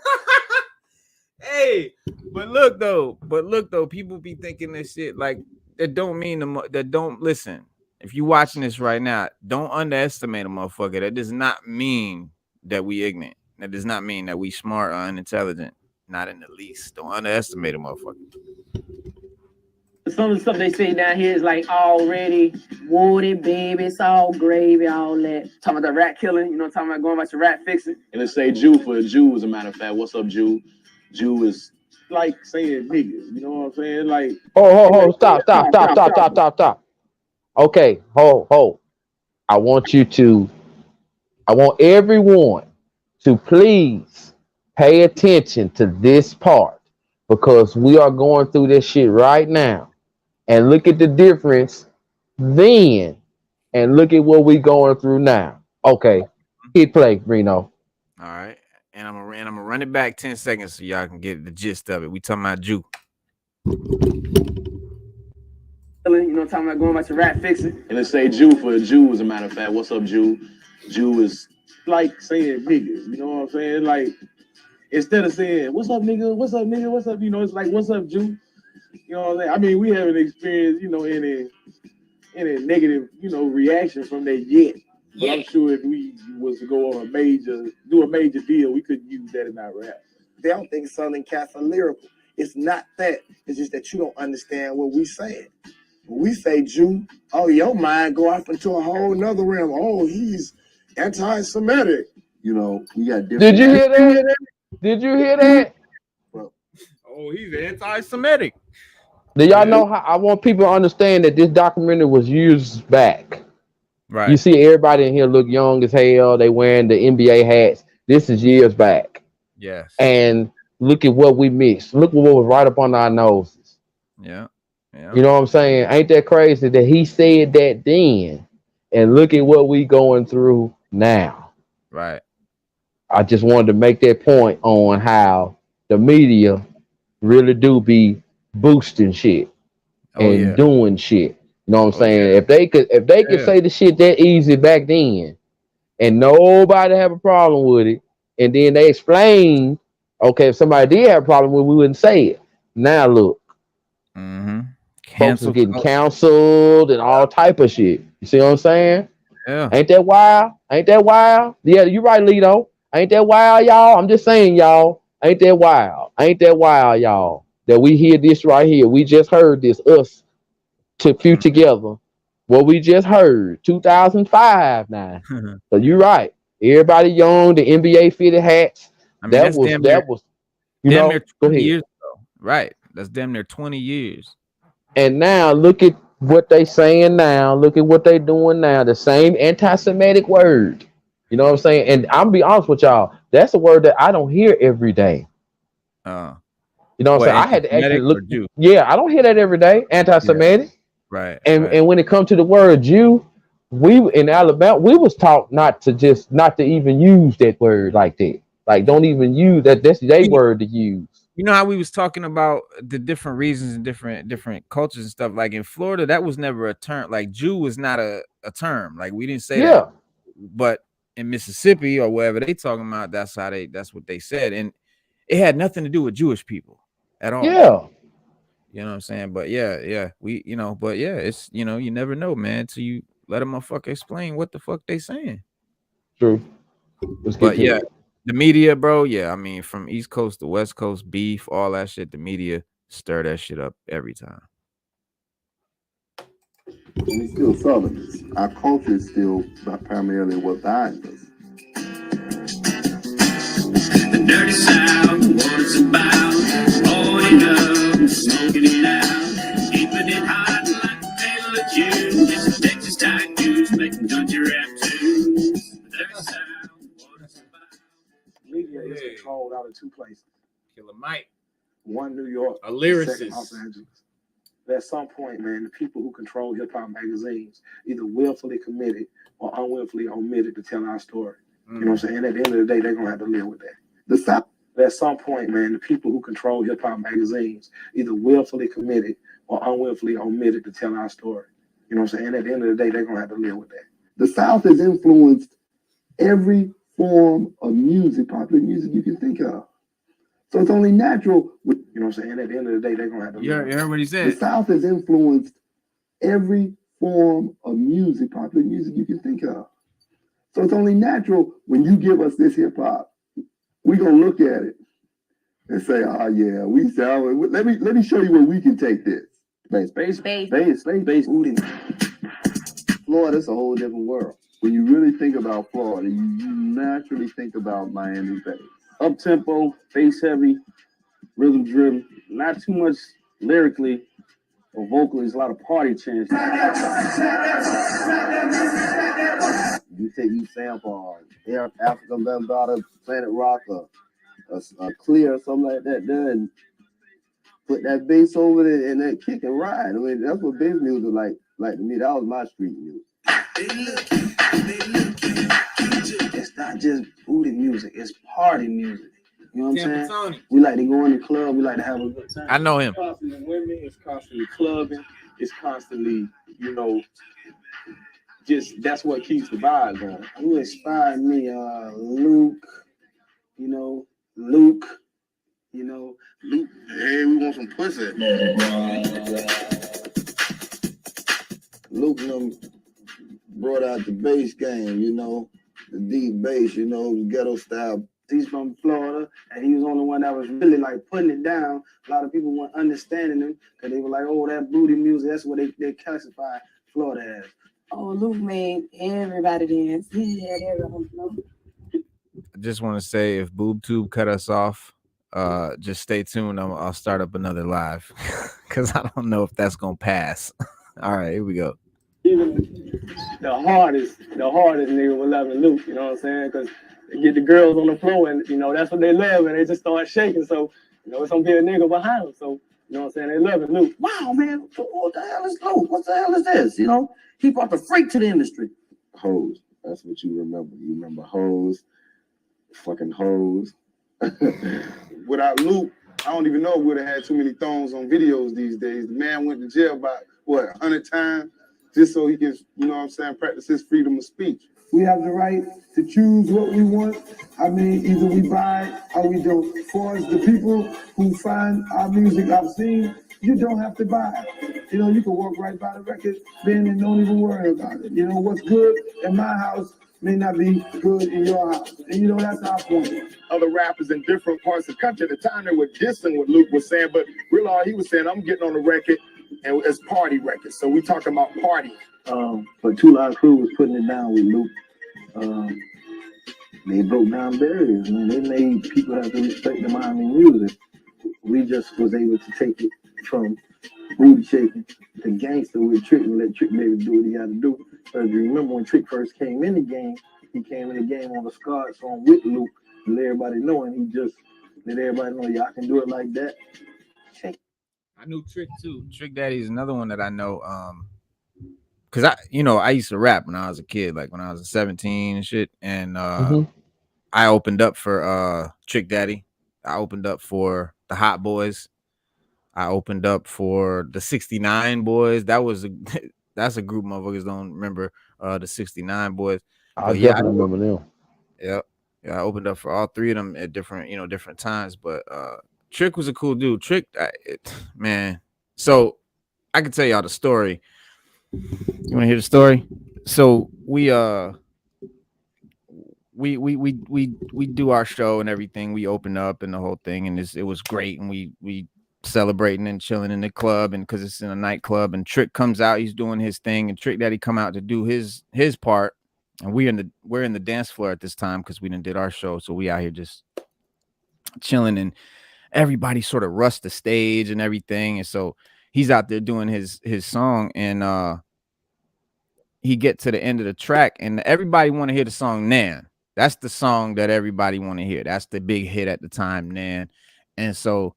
Hey, but look though, people be thinking this shit like that don't mean that don't listen. If you watching this right now, don't underestimate a motherfucker. That does not mean that we ignorant. That does not mean that we smart or unintelligent. Not in the least. Don't underestimate a motherfucker. Some of the stuff they say down here is like already wooded, baby. It's all gravy, all that. Talking about the rat killing, you know, talking about going back to rat fixing. And let's say Jew for a Jew, as a matter of fact. What's up, Jew? Jew is like saying nigga. You know what I'm saying? Like, Stop. Okay, hold. I want everyone to please pay attention to this part, because we are going through this shit right now. And look at the difference then and look at what we going through now. Okay, hit play, Reno. All right. And I'm gonna run it back 10 seconds so y'all can get the gist of it. We talking about Jew. You know, talking about going back to rat fixing. And let's say Jew for a Jew, as a matter of fact. What's up, Jew? Jew is like saying nigga. You know what I'm saying? Like, Instead of saying, what's up, nigga? What's up, nigga? What's up? You know, it's like, what's up, Jew? You know what I'm saying? I mean, we haven't experienced, you know, any negative, you know, reaction from that yet. But I'm sure if we was to go on do a major deal, we could use that in our rap. They don't think Southern cats are lyrical. It's not that. It's just that you don't understand what we saying. When we say Jew, oh, your mind go off into a whole nother realm. Oh, he's anti-Semitic. You know, we got different. Did you hear that? Did you hear that? Oh, he's anti-Semitic. Do y'all know how I want people to understand that this documentary was years back? Right. You see everybody in here look young as hell. They wearing the NBA hats. This is years back. Yes. And look at what we missed. Look what was right up on our noses. Yeah. Yeah. You know what I'm saying? Ain't that crazy that he said that then? And look at what we going through now. Right. I just wanted to make that point on how the media really do be boosting shit and doing shit. You know what I'm saying? Yeah. If they could say the shit that easy back then and nobody have a problem with it, and then they explain, okay, if somebody did have a problem with it, we wouldn't say it. Now look. Folks are getting canceled and all type of shit. You see what I'm saying? Yeah. Ain't that wild? Ain't that wild? Yeah, you're right, Lito. Ain't that wild, y'all? I'm just saying, y'all. Ain't that wild? Ain't that wild, y'all? That we hear this right here. We just heard this, us to few together. What we just heard, 2005 now. So you're right. Everybody young, the NBA fitted hats. I mean, that was you know, near 20 years ago. Right. That's damn near 20 years. And now look at what they saying now. Look at what they doing now. The same anti-Semitic word. You know what I'm saying? And I'm be honest with y'all. That's a word that I don't hear every day. You know what I'm saying? I had to actually look. Yeah, I don't hear that every day. Anti-Semitic. Yeah. Right. And when it comes to the word Jew, we in Alabama, we was taught not to even use that word like that. Like, don't even use that. That's their word to use. You know how we was talking about the different reasons and different cultures and stuff. Like in Florida, that was never a term. Like Jew was not a term. Like we didn't say that. But in Mississippi or wherever they talking about, that's what they said. And it had nothing to do with Jewish people at all. Yeah. You know what I'm saying? But yeah. It's, you know, you never know, man, till you let a motherfucker explain what the fuck they saying. True. But yeah. The media, bro, yeah, I mean, from East Coast to West Coast, beef, all that shit, the media stir that shit up every time. We still Southerners. Our culture is still primarily what binds us. The dirty South, what it's about, rolling up, smoking it out, keeping it hot like a pail of juice, just Texas type juice, making country rap tunes. The dirty South. Media is controlled out of two places. Killer Mike. One, New York. A lyricist. Second, Los Angeles. At some point, man, the people who control hip-hop magazines either willfully committed or unwillfully omitted to tell our story. You know what I'm saying? And at the end of the day, they're going to have to live with that. The South. At some point, man, the people who control hip-hop magazines either willfully committed or unwillfully omitted to tell our story. You know what I'm saying? And at the end of the day, they're going to have to live with that. The South has influenced every form of music, popular music you can think of. So it's only natural. You know what I'm saying? At the end of the day, they're going to have to. You heard what he said. The South has influenced every form of music, popular music you can think of. So it's only natural when you give us this hip hop, we're going to look at it and say, oh yeah, we sound, let me show you where we can take this. Bass. Florida's a whole different world. When you really think about Florida, you naturally think about Miami bass. Up tempo, bass heavy, rhythm driven, not too much lyrically or vocally. It's a lot of party chants. You sample Air Africa Lambada, Planet Rock, a Clear or something like that there, and put that bass over there and that kick and ride. I mean, that's what bass music like to me. That was my street music. It's not just booty music, it's party music. You know what I'm saying? We like to go in the club, we like to have a good time. I know him. It's constantly women, it's constantly clubbing, it's constantly, you know, just that's what keeps the vibe going. Who inspired me? Luke, you know, Luke, you know, Luke, hey, we want some pussy. Luke brought out the bass game, you know, the deep bass, you know, ghetto style. He's from Florida, and he was the only one that was really like putting it down. A lot of people weren't understanding him because they were like, "Oh, that booty music." That's what they classify Florida as. Oh, Luke made everybody dance. He had everyone. I just want to say, if BoobTube cut us off, just stay tuned. I'll start up another live because I don't know if that's gonna pass. All right, here we go. Even the hardest nigga was loving Luke, you know what I'm saying? Because they get the girls on the floor and, you know, that's what they love, and they just start shaking. So, you know, it's going to be a nigga behind them. So, you know what I'm saying? They loving Luke. Wow, man, what the hell is Luke? What the hell is this? You know, he brought the freak to the industry. Hoes. That's what you remember. You remember hoes, fucking hoes. Without Luke, I don't even know if we would have had too many thongs on videos these days. The man went to jail about, 100 times just so he can, you know what I'm saying, practice his freedom of speech. We have the right to choose what we want. I mean, either we buy it or we don't. For us, the people who find our music obscene, you don't have to buy it. You know, you can walk right by the record bin and don't even worry about it. You know, what's good in my house may not be good in your house. And you know, that's our point. Other rappers in different parts of the country at the time, they were dissing what Luke was saying, but really all he was saying, I'm getting on the record and it's party records. So we talking about party. But Two Line Crew was putting it down with Luke. They broke down barriers, man. They made people have to respect the Miami music. We just was able to take it from booty shaking to gangster with Trick and let Trick maybe do what he had to do. Because you remember when Trick first came in the game, he came in the game on the Scarred song with Luke, to let everybody know, and he just let everybody know, y'all can do it like that. I knew Trick too. Trick Daddy is another one that I know. Cause I used to rap when I was a kid, like when I was 17 and shit. And I opened up for Trick Daddy. I opened up for the Hot Boys. I opened up for the 69 Boys. That's a group motherfuckers don't remember the 69 Boys. I definitely remember them. Yeah. I opened up for all three of them at different times. But Trick was a cool dude. Trick, man. So I can tell y'all the story. You want to hear the story? So we do our show and everything. We open up and the whole thing, and it was great. And we celebrating and chilling in the club, and because it's in a nightclub. And Trick comes out, he's doing his thing, and Trick Daddy come out to do his part. And we're in the dance floor at this time because we did our show. So we out here just chilling, and everybody sort of rushed the stage and everything. And so he's out there doing his song, and he get to the end of the track, and everybody want to hear the song Nan. That's the song that everybody want to hear. That's the big hit at the time, Nan. And so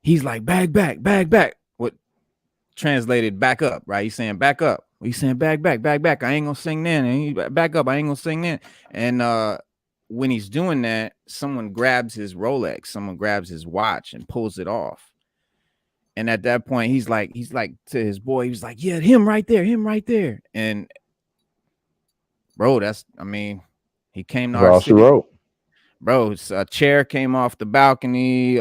he's like, bag back. What translated back up, right? He's saying back up. He's saying bag back. I ain't gonna sing Nan. And he back up. I ain't gonna sing Nan. And when he's doing that, someone grabs his Rolex, someone grabs his watch and pulls it off. And at that point, he's like to his boy, he was like, yeah, him right there. And bro, he came to our city. Bro, a chair came off the balcony,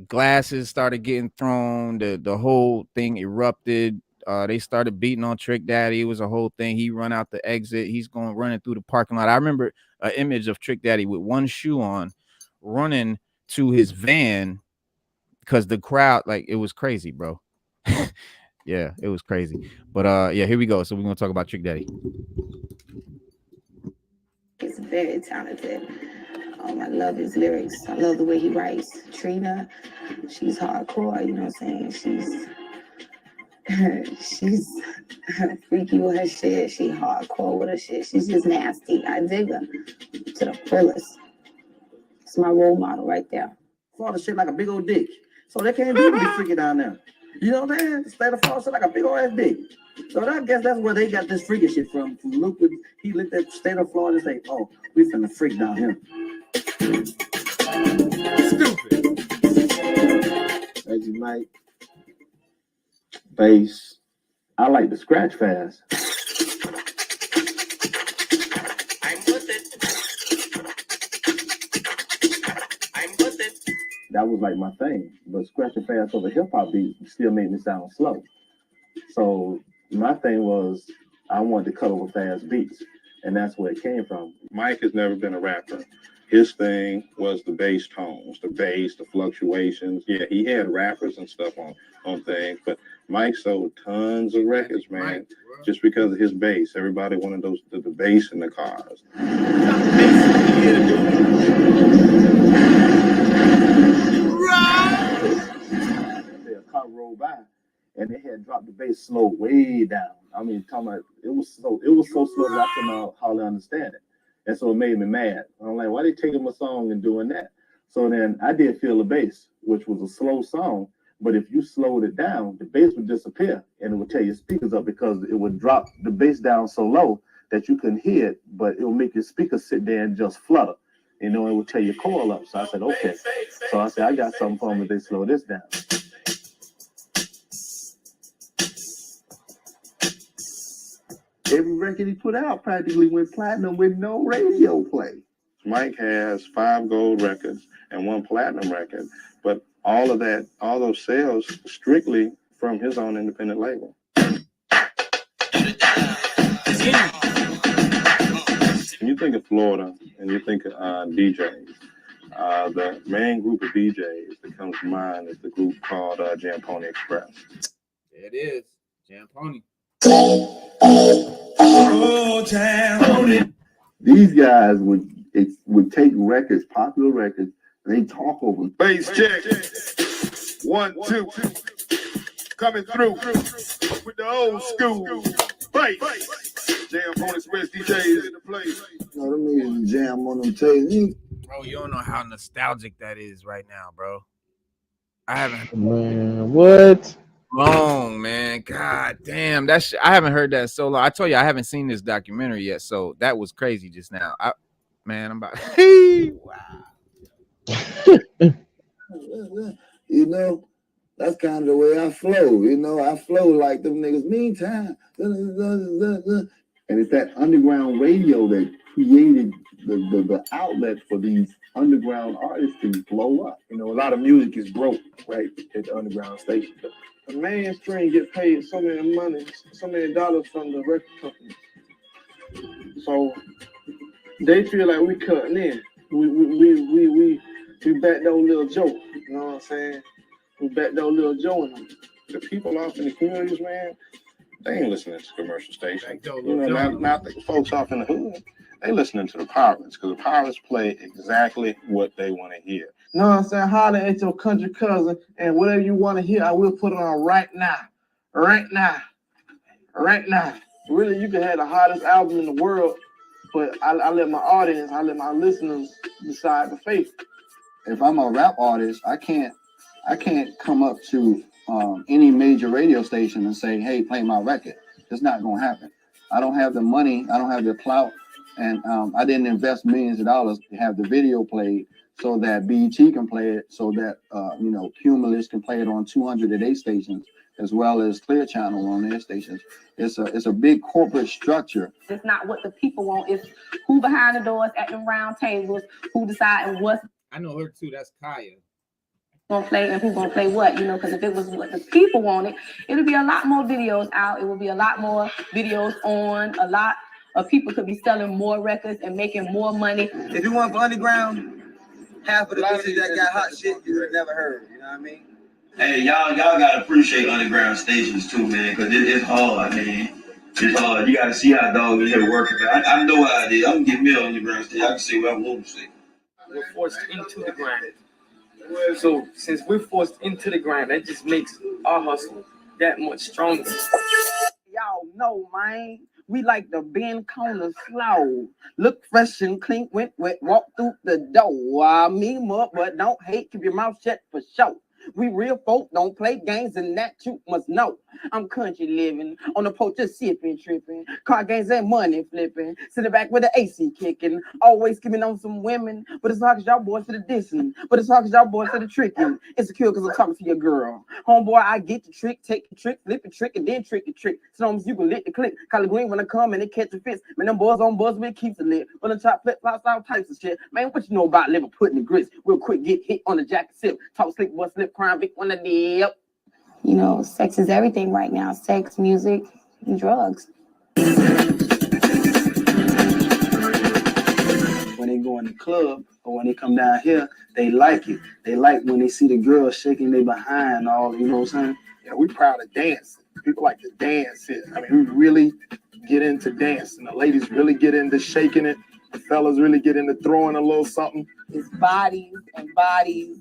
glasses started getting thrown, the whole thing erupted. They started beating on Trick Daddy. It was a whole thing. He run out the exit. He's running through the parking lot. I remember an image of Trick Daddy with one shoe on, running to his van, because the crowd, like, it was crazy, bro. Yeah, it was crazy. But yeah, here we go. So we're gonna talk about Trick Daddy. He's very talented. I love his lyrics. I love the way he writes. Trina, she's hardcore, you know what I'm saying? She's freaky with her shit. She hardcore with her shit. She's just nasty. I dig her to the fullest. It's my role model right there. Florida shit like a big old dick. So they can't do be freaky down there. You know what I'm saying? State of Florida shit like a big old ass dick. So I guess that's where they got this freaky shit from. From Luke, he looked at the state of Florida and say, oh, we finna freak down here. Stupid. As you might. Bass. I like the scratch fast. that was like my thing. But scratching fast over hip hop beats still made me sound slow. So my thing was I wanted to cut over fast beats, and that's where it came from. Mike has never been a rapper. His thing was the bass tones, the bass, the fluctuations. Yeah, he had rappers and stuff on things, but Mike sold tons of records, man, just because of his bass. Everybody wanted the bass in the cars. A car rolled by, and they had dropped the bass slow way down. I mean, talking about it was so slow that I couldn't hardly understand it. And so it made me mad. I'm like, why they taking my song and doing that? So then I did Feel the Bass, which was a slow song. But if you slowed it down, the bass would disappear and it would tear your speakers up because it would drop the bass down so low that you couldn't hear it, but it would make your speakers sit there and just flutter. You know, it would tear your coil up. So I said, okay. So I said, I got something for them if they slow this down. Every record he put out practically went platinum with no radio play. Mike has 5 gold records and 1 platinum record, but all those sales strictly from his own independent label. When you think of Florida and you think of DJs, the main group of DJs that comes to mind is the group called Jam Pony Express. It is Jam Pony. Oh, Jam Pony. These guys would take records, popular records, and they talk over them. Bass check. 1, 2. Coming through with the old school bass. Jam Pony Express DJs in the place. You know, them niggas jam on them tapes. Bro, you don't know how nostalgic that is right now, bro. I haven't. Man, what? Long, man. God damn. I haven't heard that so long. I told you I haven't seen this documentary yet, so that was crazy just now. I'm about wow. You know, that's kind of the way I flow. You know, I flow like them niggas. Meantime, and it's that underground radio that created the outlet for these underground artists to blow up. You know, a lot of music is broke right at the underground station. The mainstream get paid so many dollars from the record company. So they feel like we cutting in. We back those little Joe. You know what I'm saying? We back those little Joe in them. The people off in the communities, man, they ain't listening to commercial stations. You know, not the folks off in the hood. They listening to the pirates because the pirates play exactly what they want to hear. You know what I'm saying? Holler at your country cousin, and whatever you want to hear, I will put it on right now. Right now. Right now. Really, you can have the hottest album in the world, but I let my audience, I let my listeners decide the fate. If I'm a rap artist, I can't come up to any major radio station and say, hey, play my record. It's not going to happen. I don't have the money. I don't have the clout. And I didn't invest millions of dollars to have the video played so that BET can play it, so that, Cumulus can play it on 200 of their stations, as well as Clear Channel on their stations. It's a big corporate structure. It's not what the people want. It's who behind the doors at the round tables, who deciding what's. I know her too. That's Kaya. Gonna play and who's gonna play what, because if it was what the people wanted, it would be a lot more videos out. It would be a lot more videos on. A lot of people could be selling more records and making more money. If you want for underground, half of the bitches that got hot shit you would have never heard. You know what I mean? Hey, y'all gotta appreciate underground stations too, man, because it's hard, man. It's hard. You gotta see how dog is here working. I know how it is. I'm gonna get me on underground stage. I can say what I want to say. We're forced into the grind. So since we're forced into the grind, that just makes our hustle that much stronger. Y'all know, man. We like to bend corners slow. Look fresh and clean, went walk through the door. I mean up, but don't hate, keep your mouth shut for sure. We real folk don't play games, and that you must know. I'm country living on the porch, just sipping, tripping, car games and money flipping, sitting back with the AC kicking, always giving on some women. But it's hard cause y'all boys to the dissing, but it's hard cause y'all boys to the tricking. Insecure cause I'm talking to your girl. Homeboy, I get the trick, take the trick, flip the trick, and then trick the trick. So you can lit the click. Collard green when I come and they catch the fist. Man, them boys on buzz, we keeps it lit. When the top flip flops, all types of shit. Man, what you know about liver putting the grits? Real quick, get hit on the jacket sip. Talk slick, boy, slip, crime, Vic, on the dip. You know, sex is everything right now. Sex, music, and drugs. When they go in the club or when they come down here, they like it. They like when they see the girls shaking their behind all, you know what I'm saying? Yeah, we proud of dancing. People like to dance here. I mean, we really get into dancing. The ladies really get into shaking it. The fellas really get into throwing a little something. It's bodies and bodies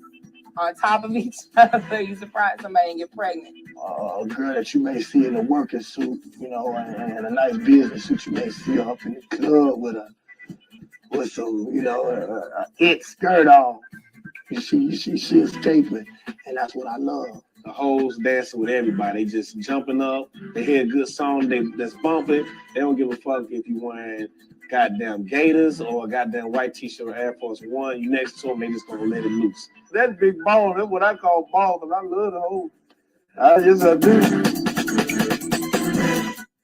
on top of each other. You surprised somebody and get pregnant. A girl that you may see in a working suit, you know, and a nice business suit, you may see her up in the club with some, you know, a it skirt on. She escaping, and that's what I love. The hoes dancing with everybody. They just jumping up. They hear a good song that's bumping. They don't give a fuck if you wearing goddamn Gators or a goddamn white t-shirt or Air Force One. You next to them, they just gonna let it loose. That's big ball. That's what I call ball, because I love the hoes. I do.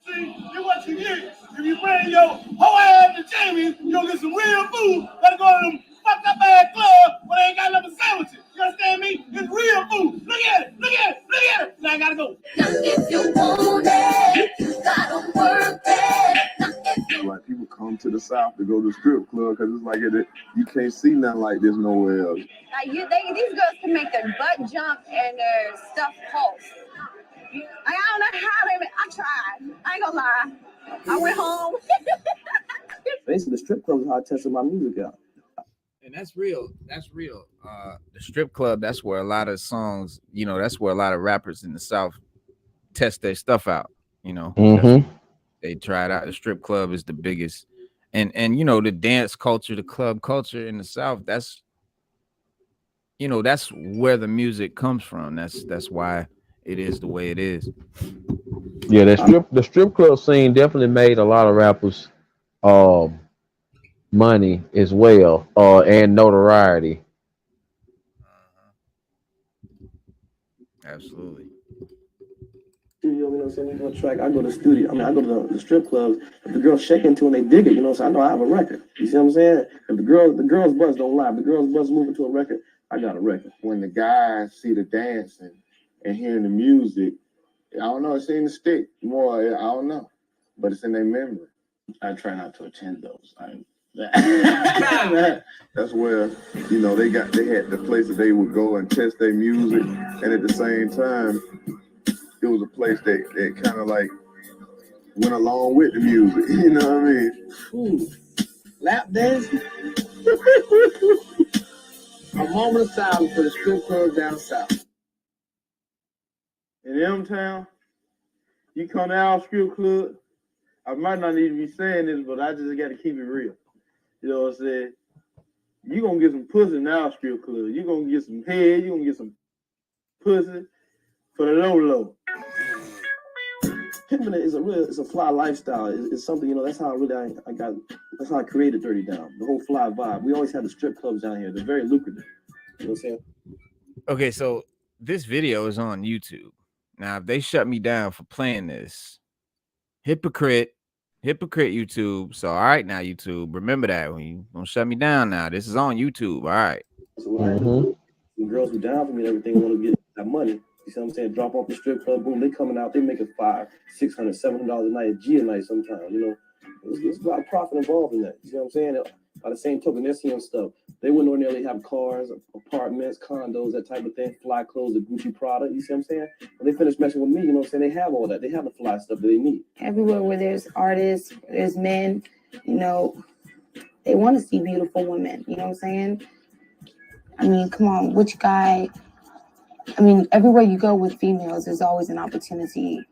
See, you what you get. If you bring your whole ass to Jamie, you gonna get some real food. Gotta go to them fucked up ass club where they ain't got nothing sandwiches. You understand me? It's real food. Look at it. Look at it. Look at it. Now I gotta go. Now if you want it, you gotta work it. Like people come to the South to go to the strip club because it's like you can't see nothing like this nowhere else. Like these girls can make their butt jump and their stuff pulse. I don't know how I tried. I ain't gonna lie. I went home. Basically, the strip club is how I tested my music out. And that's real. That's real. The strip club, that's where a lot of songs, you know, that's where a lot of rappers in the South test their stuff out, you know. Mm-hmm. They try it out. The strip club is the biggest. And you know, the dance culture, the club culture in the South, that's, you know, that's where the music comes from. That's why it is the way it is. Yeah, the strip club scene definitely made a lot of rappers money as well, and notoriety. Absolutely. Studio, you know what I'm saying? We go track. I go to the studio. I mean, I go to the strip clubs. If the girls shaking to and they dig it, you know, so I know I have a record. You see what I'm saying? If the girls buzz don't lie. If the girls buzz moving to a record, I got a record. When the guys see the dancing and hearing the music, I don't know, it's in the stick more. I don't know, but it's in their memory. I try not to attend those. That's where, you know, they had the place that they would go and test their music, and at the same time, it was a place that kind of like went along with the music. You know what I mean? Ooh, lap dancing. A moment of silence for the strip clubs down south. In M-Town, you come to our strip club, I might not need to be saying this, but I just got to keep it real. You know what I'm saying? You're going to get some pussy in our strip club. You're going to get some head. You're going to get some pussy for the low. Pimping it's a fly lifestyle. It's something, you know, that's how really that's how I created Dirty Down. The whole fly vibe. We always had the strip clubs down here. They're very lucrative. You know what I'm saying? Okay, so this video is on YouTube. Now, if they shut me down for playing this, hypocrite YouTube. So, all right, now YouTube, remember that when you don't shut me down. Now, this is on YouTube. All right. So what I do, the girls who down for me and everything want to get that money. You see what I'm saying? Drop off the strip club, boom, they coming out, they making $500, $600, $700 a night, a G a night sometimes. You know, there's a lot of profit involved in that. You see what I'm saying? By the same token, they're seeing stuff. They wouldn't ordinarily have cars, apartments, condos, that type of thing, fly clothes, the Gucci product. You see what I'm saying? When they finish messing with me, you know what I'm saying? They have all that. They have the fly stuff that they need. Everywhere where there's artists, there's men, you know, they want to see beautiful women. You know what I'm saying? I mean, come on, which guy? I mean, everywhere you go with females, there's always an opportunity,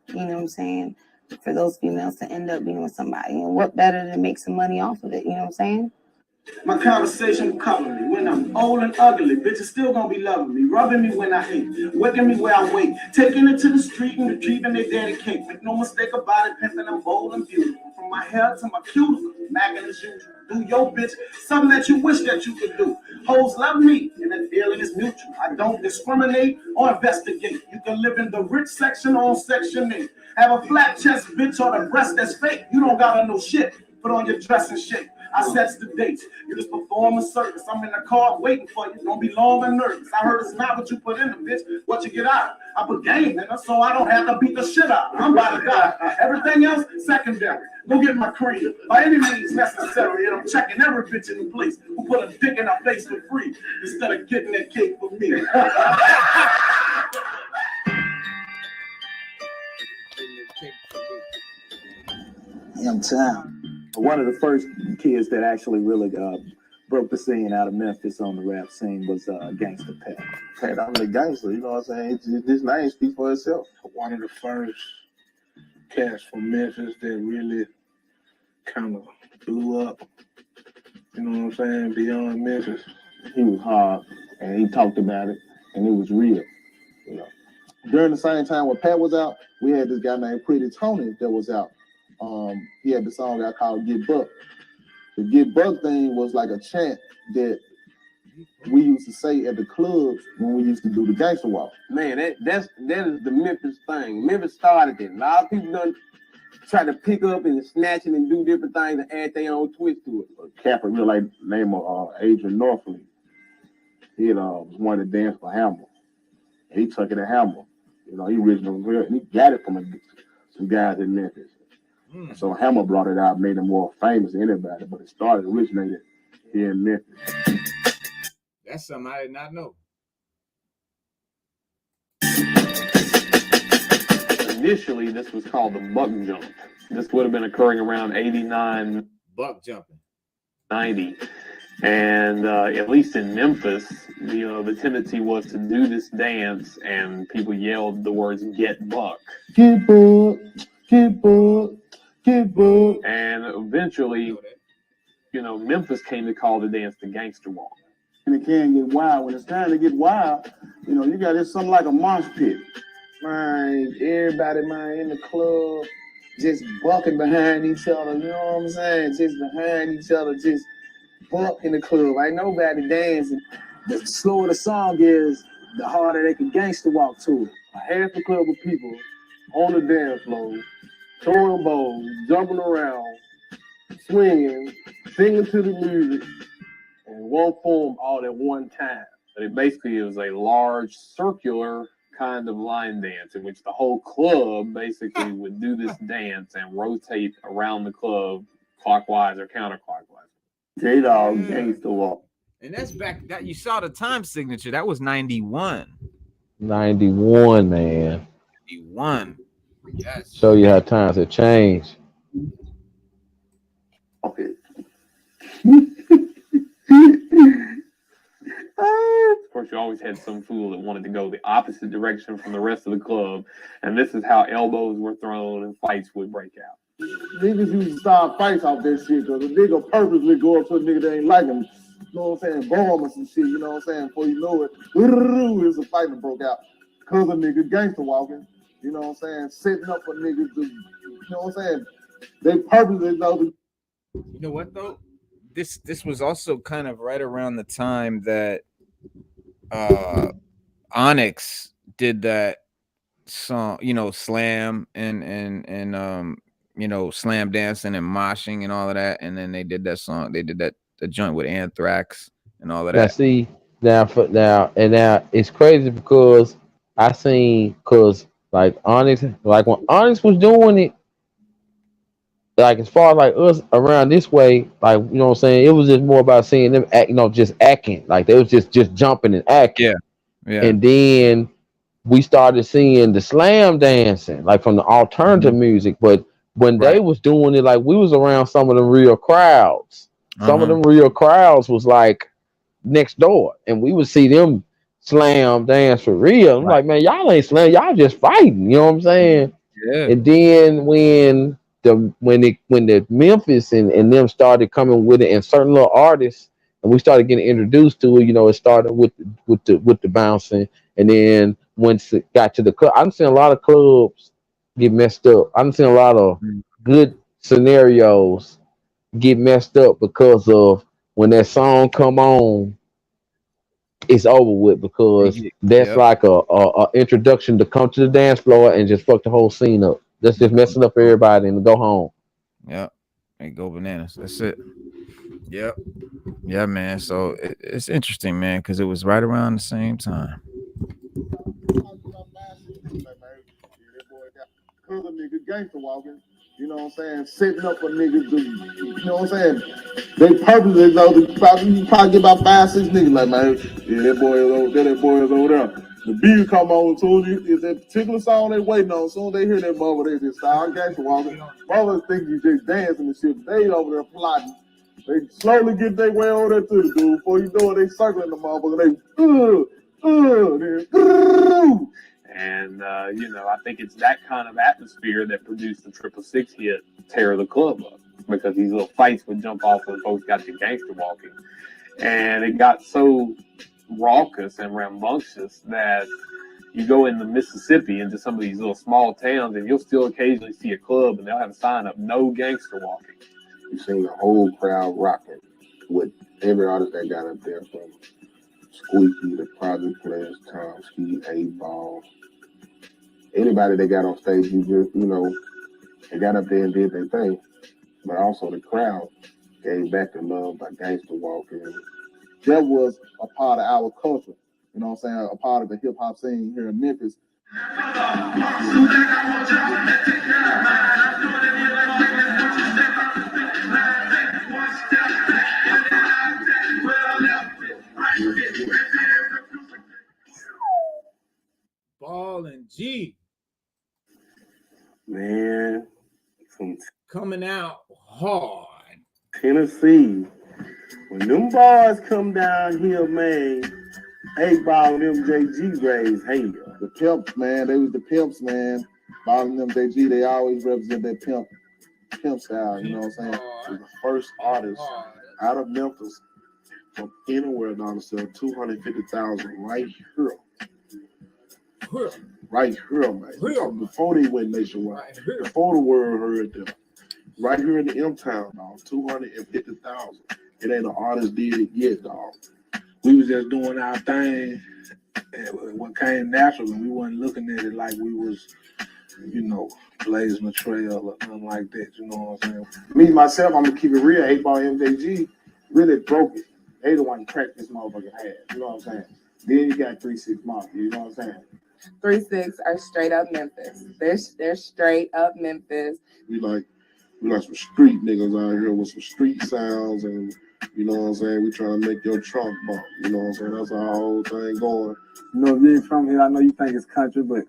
you know what I'm saying, for those females to end up being with somebody. And what better than make some money off of it, you know what I'm saying? My conversation covering me when I'm old and ugly. Bitches still gonna be loving me, rubbing me when I hate, waking me where I wait, taking it to the street and retrieving their daddy cake. Make no mistake about it, pimping I'm bold and beautiful. From my hair to my cuticle, macking as usual. Do your bitch something that you wish that you could do. Hoes love me, and that feeling is mutual. I don't discriminate or investigate. You can live in the rich section or on section 8. Have a flat chest bitch or the breast that's fake. You don't gotta know shit. Put on your dressing shape. I sets the dates. You just perform a service. I'm in the car waiting for you. Don't be long and nervous. I heard it's not what you put in the bitch, what you get out. I put game in her so I don't have to beat the shit out. I'm about to die. Everything else, secondary. Go get my cream. By any means necessary. And I'm checking every bitch in the place who put a dick in her face for free instead of getting that cake for me. Young Town. One of the first kids that actually really broke the scene out of Memphis on the rap scene was Gangsta Pat. Pat, I'm the gangster, you know what I'm saying? This name speaks for itself. One of the first cats from Memphis that really kind of blew up, you know what I'm saying, beyond Memphis. He was hard, and he talked about it, and it was real, you know. During the same time when Pat was out, we had this guy named Pretty Tony that was out. He had the song I called Get Buck. The Get Buck thing was like a chant that we used to say at the clubs when we used to do the gangster walk. Man, that is the Memphis thing. Memphis started it. A lot of people done try to pick up and snatch it and do different things and add their own twist to it. Capper, real like name of Adrian Norfolk. He was one that danced for Hammer. And he took it to Hammer. You know, he originally he got it from some guys in Memphis. So Hammer brought it out, made him more famous than anybody, but it originated here in Memphis. That's something I did not know. Initially, this was called the buck jump. This would have been occurring around 89, buck jumping, 90. And at least in Memphis, you know, the tendency was to do this dance and people yelled the words "get buck." Get buck, get buck. And eventually, you know, Memphis came to call the dance the gangster walk. And it can get wild. When it's time to get wild, you know, you got this something like a mosh pit. Man, everybody, man, in the club, just bucking behind each other, you know what I'm saying? Just behind each other, just buck in the club. Ain't nobody dancing. The slower the song is, the harder they can gangster walk to it. Half the club of people on the dance floor, throwing bowls, jumping around, swinging, singing to the music, and one form all at one time. But it basically was a large circular kind of line dance in which the whole club basically would do this dance and rotate around the club clockwise or counterclockwise. J-Dog gangster walk. And that's back that you saw the time signature. That was 91. 91, man. 91. Yes. Show you how times have changed. Okay. Of course, you always had some fool that wanted to go the opposite direction from the rest of the club, and this is how elbows were thrown and fights would break out. Niggas used to start fights off that shit because a nigga purposely go up to a nigga that ain't like him. You know what I'm saying? Bomb or some shit, you know what I'm saying? Before you know it, there's a fight that broke out. Because a nigga gangster walking, you know what I'm saying? Setting up for niggas to, you know what I'm saying? They purposely know. You know what though? This was also kind of right around the time that Onyx did that song, you know, slam and you know, slam dancing and moshing and all of that, and then they did that song. They did the joint with Anthrax and all of that. Now see, now it's crazy because I seen like Onyx, like when Onyx was doing it, like as far as like us around this way, like you know what I'm saying, it was just more about seeing them act, you know, just acting. Like they was just jumping and acting. Yeah. And then we started seeing the slam dancing, like from the alternative music. But when they was doing it, like we was around some of the real crowds. Some of them real crowds was like next door, and we would see them slam dance for real. I'm like, man, y'all ain't slam, y'all just fighting. You know what I'm saying? Yeah. And then when when the Memphis and them started coming with it, and certain little artists, and we started getting introduced to it. You know, it started with the bouncing, and then once it got to the club, I'm seeing a lot of clubs get messed up. I'm seeing a lot of good scenarios get messed up because of when that song come on, it's over with, because that's like a introduction to come to the dance floor and just fuck the whole scene up. That's just messing up everybody and go home. Yep. And go bananas. That's it. Yep. Yeah, man. So it's interesting, man, because it was right around the same time. Other niggas gangster walking, you know what I'm saying, setting up for niggas to, you know what I'm saying, they purposely know you probably get about 5-6 niggas like, man, yeah, that boy is over there, that boy is over there. The beat come on, soon is that particular song they waiting on, soon they hear that mother, they just start gangster walking. Brothers think you just dancing and shit, but they over there plotting. They slowly get their way over there to the dude. Before you know it, they circling the motherfucker, then, And, you know, I think it's that kind of atmosphere that produced the 666 hit, Tear the Club Up, because these little fights would jump off when folks got to gangster walking. And it got so raucous and rambunctious that you go into Mississippi, into some of these little small towns, and you'll still occasionally see a club, and they'll have a sign up, no gangster walking. You seen the whole crowd rocking with every artist that got up there, from Squeaky, the Project Players, Tom Ski, 8-Ball. Anybody that got on stage, you know, they got up there and did their thing. But also the crowd gave back the love by gangster walking. That was a part of our culture, you know what I'm saying, a part of the hip hop scene here in Memphis. Ball and G. Man, from coming out hard. Tennessee. When them boys come down here, man, 8-Ball and MJG raised hell. The pimps, man, they was the pimps, man. Ball and MJG, they always represent that pimp style, you know what I'm saying? The first artist out of Memphis from anywhere down to sell 250,000 right here. Right here, man. Before they went nationwide. Before the world heard them. Right here in the M-Town, dog. 250,000. It ain't an artist did it yet, dog. We was just doing our thing. And what came natural, and we wasn't looking at it like we was, you know, blazing a trail or nothing like that. You know what I'm saying? Me, myself, I'm going to keep it real. 8-Ball MJG really broke it. They the one cracked this motherfucker head. You know what I'm saying? Then you got 3-6 Mafia. You know what I'm saying? 3-6 are straight up Memphis. They're straight up Memphis. We like some street niggas out here with some street sounds, and you know what I'm saying? We trying to make your trunk bump. You know what I'm saying? That's our whole thing going. You know, if you ain't from here, I know you think it's country, but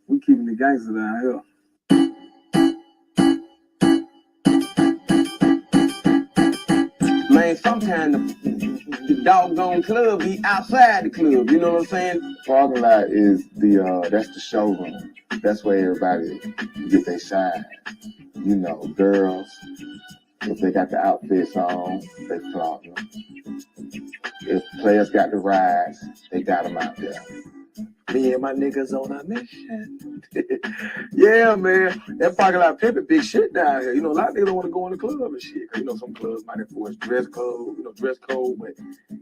we keeping the gangsters down here. Man, sometimes the doggone club be outside the club, you know what I'm saying? Parking lot is that's the showroom. That's where everybody get their shine. You know, girls, if they got the outfits on, they flaunt them. If players got the rides, they got them out there. Me and my niggas on a mission. Yeah, man. That parking lot pimping big shit down here. You know, a lot of niggas don't want to go in the club and shit. Cause you know, some clubs might enforce dress code, but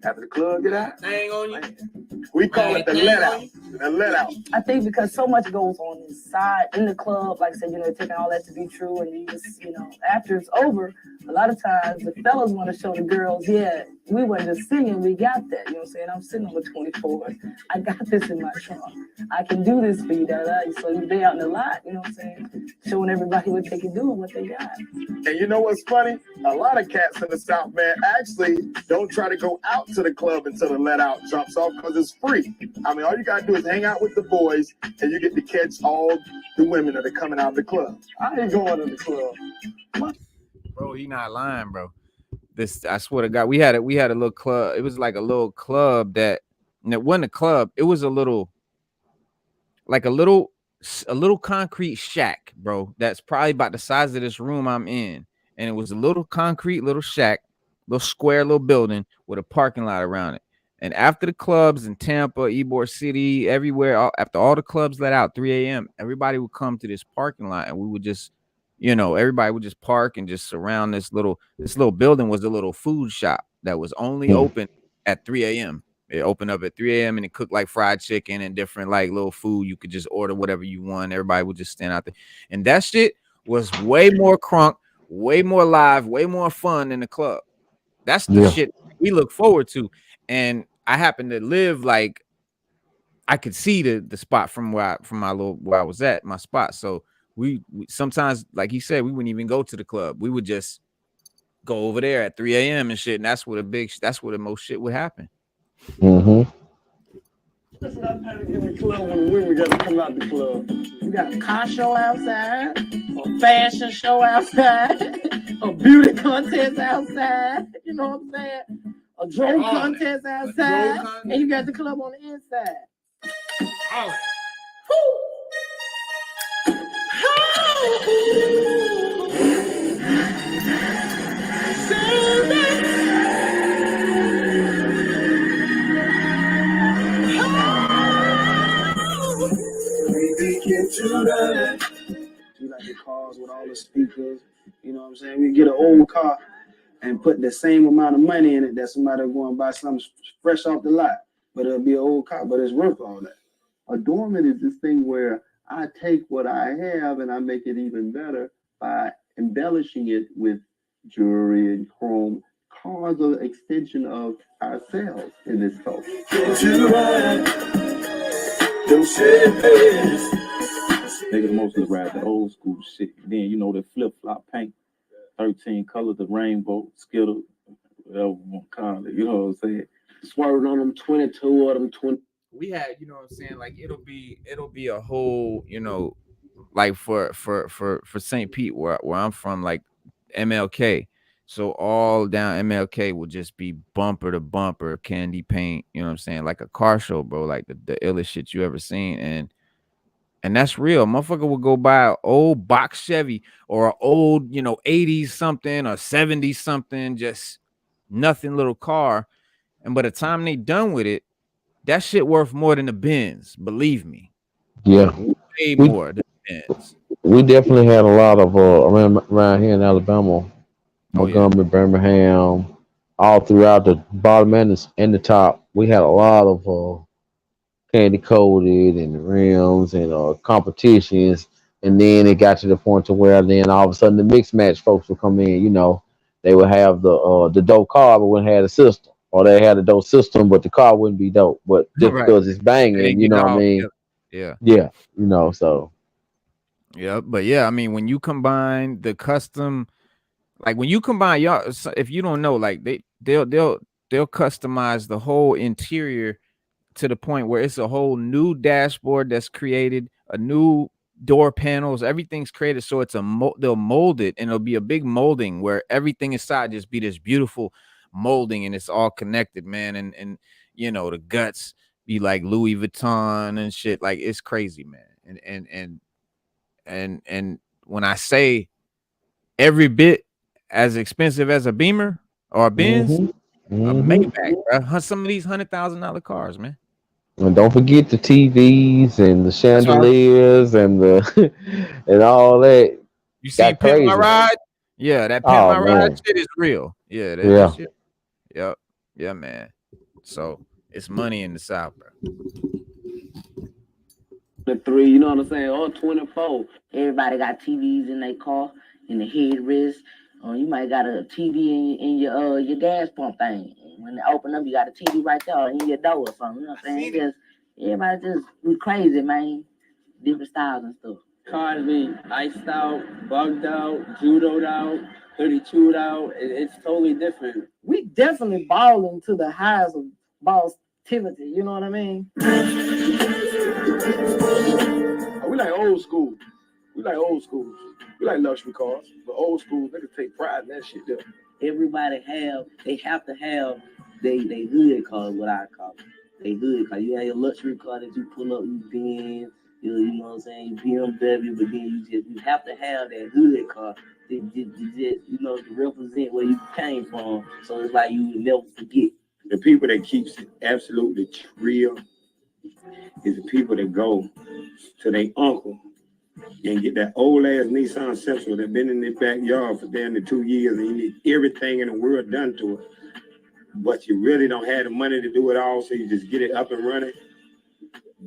after the club get out, Hang on you. We call it the let out. The let out. I think because so much goes on inside in the club, like I said, you know, taking all that to be true, and you just, you know, after it's over, a lot of times the fellas want to show the girls, yeah, we weren't just singing, we got that. You know what I'm saying? I'm sitting on the 24. I got this in my trunk. I can do this for you, So they out in the lot, you know what I'm saying? Showing everybody what they can do and what they got. And you know what's funny? A lot of cats in the South, man, actually don't try to go out to the club until the let out jumps off because it's free. I mean, all you gotta do is hang out with the boys and you get to catch all the women that are coming out of the club. I ain't going to the club. Bro, he not lying, bro. This, I swear to God, we had a little club. It was like a little club that, and it wasn't a club. It was a little a little concrete shack, bro. That's probably about the size of this room I'm in, and it was a little concrete little shack, little square little building with a parking lot around it. And after the clubs in Tampa, Ybor City, everywhere, after all the clubs let out 3 a.m., everybody would come to this parking lot, and we would just, everybody would just park and just surround this little building. Was a little food shop that was only open at 3 a.m. It opened up at 3 a.m. and it cooked like fried chicken and different like little food. You could just order whatever you want. Everybody would just stand out there, and that shit was way more crunk, way more live, way more fun than the club. That's the shit we look forward to. And I happen to live like I could see the spot from where I was at, my spot. So we sometimes, like he said, we wouldn't even go to the club. We would just go over there at 3 a.m. and shit. And that's where the most shit would happen. Mm-hmm. Let's not panic in the club when the women got to come out the club. We got a car show outside, a fashion show outside, a beauty contest outside. You know what I'm saying? A drone contest outside, and you got the club on the inside. We like the cars with all the speakers. You know what I'm saying? We get an old car and put the same amount of money in it that somebody going to buy something fresh off the lot. But it'll be an old car, but it's worth all that. Adornment is this thing where I take what I have and I make it even better by embellishing it with jewelry and chrome. Cars are an extension of ourselves in this culture. Niggas mostly ride the old school shit. Then the flip flop paint, 13 colors of rainbow, Skittle, whatever you want to call it. You know what I'm saying? Swerving on them 22 or them 20. We had, you know what I'm saying? Like it'll be a whole, like for St. Pete where I'm from, like MLK. So all down MLK will just be bumper to bumper candy paint, you know what I'm saying? Like a car show, bro, like the illest shit you ever seen. And that's real. Motherfucker will go buy an old box Chevy or an old, 80s something or 70s something, just nothing little car. And by the time they done with it, that shit worth more than the Benz. Believe me. Yeah. Way more than the Benz. We definitely had a lot of around here in Alabama, Montgomery, Birmingham, all throughout the bottom and the top. We had a lot of candy coated and rims and competitions, and then it got to the point to where then all of a sudden the mixed match folks would come in. They would have the dope car but wouldn't have the system, or they had a dope system but the car wouldn't be dope. But just because it's banging, you know what I mean? Yeah. So. Yeah, but yeah, I mean, when you combine the custom, like when you combine y'all, if you don't know, like they'll customize the whole interior to the point where it's a whole new dashboard that's created, a new door panels, everything's created. So it's they'll mold it, and it'll be a big molding where everything inside just be this beautiful molding, and it's all connected, man. And the guts be like Louis Vuitton and shit. Like it's crazy, man. And when I say every bit as expensive as a Beamer or a Benz, a Maybach, bro. Some of these $100,000 cars, man. And don't forget the TVs and the chandeliers and the and all that. You see Pimp My Ride? Yeah, that Pimp My Ride shit is real. Yeah, that shit. Yep. Yeah, man. So it's money in the South, bro. The 3, you know what I'm saying? Or 24. Everybody got TVs in their car, in the headrest. You might got a TV in your gas pump thing. When they open up, you got a TV right there in your door or something. You know what I'm saying? Everybody just be crazy, man. Different styles and stuff. Cars be iced out, bugged out, judoed out, 32'd out. It's totally different. We definitely balling to the highs of boss-tivity. You know what I mean? We like old school. We like old schools. We like luxury cars, but old schools, they can take pride in that shit there. Everybody they have to have they hood cars, what I call it. They hood car. You have your luxury car that you pull up, you Benz, You know what I'm saying? BMW, but then you have to have that hood car to represent where you came from. So it's like you would never forget. The people that keeps it absolutely real is the people that go to their uncle and get that old ass Nissan Sentra that been in their backyard for damn near 2 years, and you need everything in the world done to it, but you really don't have the money to do it all, so you just get it up and running.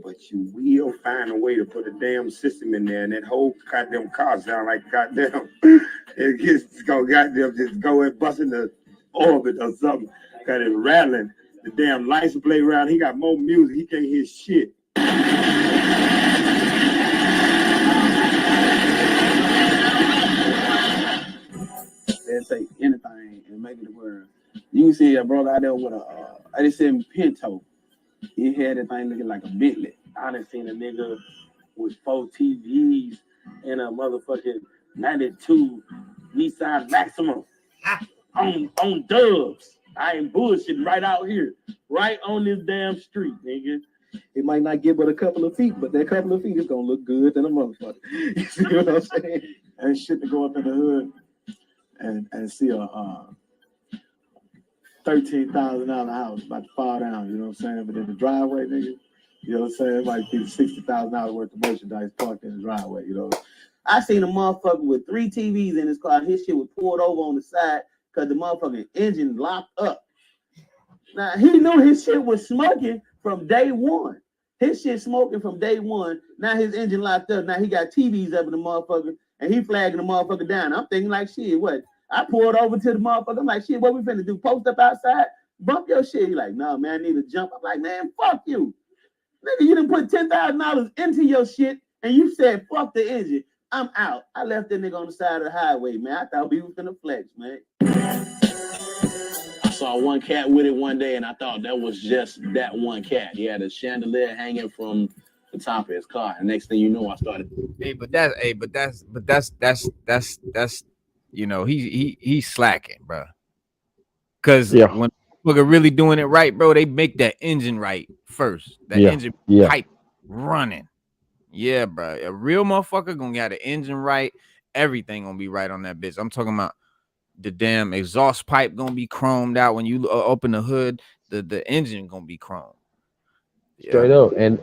But you will find a way to put a damn system in there, and that whole goddamn car sound like goddamn it gets go goddamn just go and bust in the orbit or something. Got it rattling. The damn license plate around. He got more music. He can't hear shit. They'll take anything and make it work. You can see a brother out there with a 87 Pinto. He had that thing looking like a Bentley. I done seen a nigga with 4 TVs and a motherfucking 92 Nissan Maximum on dubs. I ain't bullshitting right out here, right on this damn street, nigga. It might not get but a couple of feet, but that couple of feet is gonna look good than a motherfucker. You see what I'm saying? And shit to go up in the hood and see a $13,000 house about to fall down, you know what I'm saying? But in the driveway, nigga, you know what I'm saying? It might be $60,000 worth of merchandise parked in the driveway, you know. I seen a motherfucker with 3 TVs in his car. His shit was pulled over on the side because the motherfucking engine locked up. Now, he knew his shit was smoking from day one. His shit smoking from day one. Now his engine locked up. Now he got TVs up in the motherfucker, and he flagging the motherfucker down. I'm thinking like, shit, what? I pulled over to the motherfucker. I'm like, shit, what we finna do? Post up outside? Bump your shit? He like, no, man, I need to jump. I'm like, man, fuck you. Nigga, you done put $10,000 into your shit, and you said, fuck the engine. I'm out. I left that nigga on the side of the highway, man. I thought we was finna flex, man. I saw one cat with it one day, and I thought that was just that one cat. He had a chandelier hanging from the top of his car. And next thing you know, I started. That's you know, he's slacking, bro. Because when people are really doing it right, bro, they make that engine right first. That engine pipe running. Yeah, bro. A real motherfucker gonna get the engine right. Everything gonna be right on that bitch. I'm talking about the damn exhaust pipe gonna be chromed out when you open the hood. The engine gonna be chromed. Yeah. Straight up, and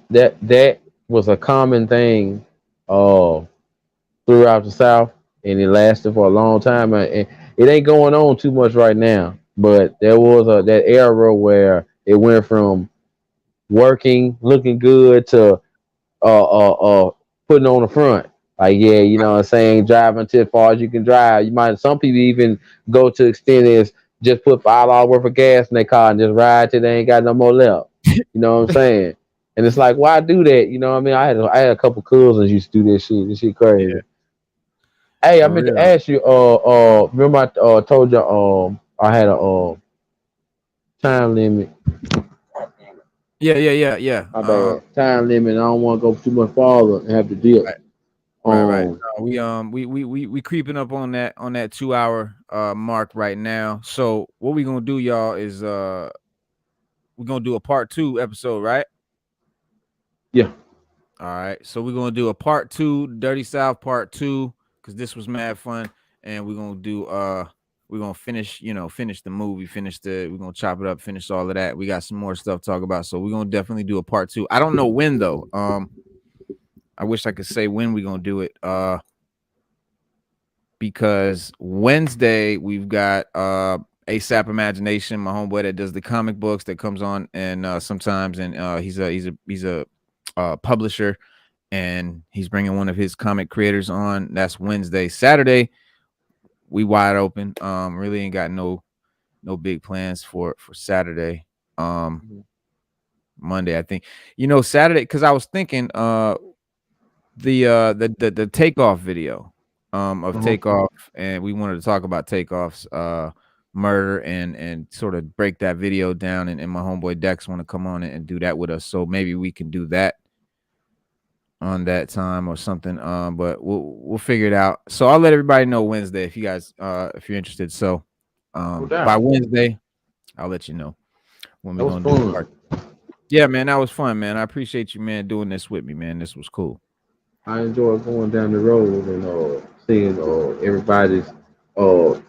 that was a common thing throughout the South, and it lasted for a long time. And it ain't going on too much right now, but there was that era where it went from working, looking good to putting on the front. Like, yeah, you know what I'm saying, driving to as far as you can drive. Some people even go to extent is just put $5 worth of gas in their car and just ride till they ain't got no more left. You know what I'm saying? And it's like, why do that? You know what I mean? I had a couple cousins used to do this shit. This shit crazy. Yeah. Hey, I meant to ask you, remember I told you I had a time limit. Yeah. Time limit. I don't want to go too much farther and have to deal. Right. We creeping up on that 2 hour mark right now. So what we gonna do, y'all, is we're gonna do a part 2 episode, right? Yeah. All right. So we're gonna do a part 2, Dirty South part 2, because this was mad fun, and we're gonna do we're gonna finish the movie, we're gonna chop it up, finish all of that. We got some more stuff to talk about, so we're gonna definitely do a part 2. I don't know when though. I wish I could say when we're gonna do it. Because Wednesday we've got ASAP Imagination, my homeboy that does the comic books, that comes on and sometimes, and he's a publisher, and he's bringing one of his comic creators on. That's Wednesday. Saturday we wide open. Really ain't got no big plans for Saturday. Monday, I think, Saturday, because I was thinking the Takeoff video of Takeoff, and we wanted to talk about Takeoff's murder and sort of break that video down, and my homeboy Dex want to come on and do that with us, so maybe we can do that on that time or something, but we'll figure it out. So I'll let everybody know Wednesday if you guys if you're interested. So by Wednesday I'll let you know when we're gonna do it. Yeah, man, that was fun, man. I appreciate you, man, doing this with me, man. This was cool. I enjoy going down the road and seeing everybody's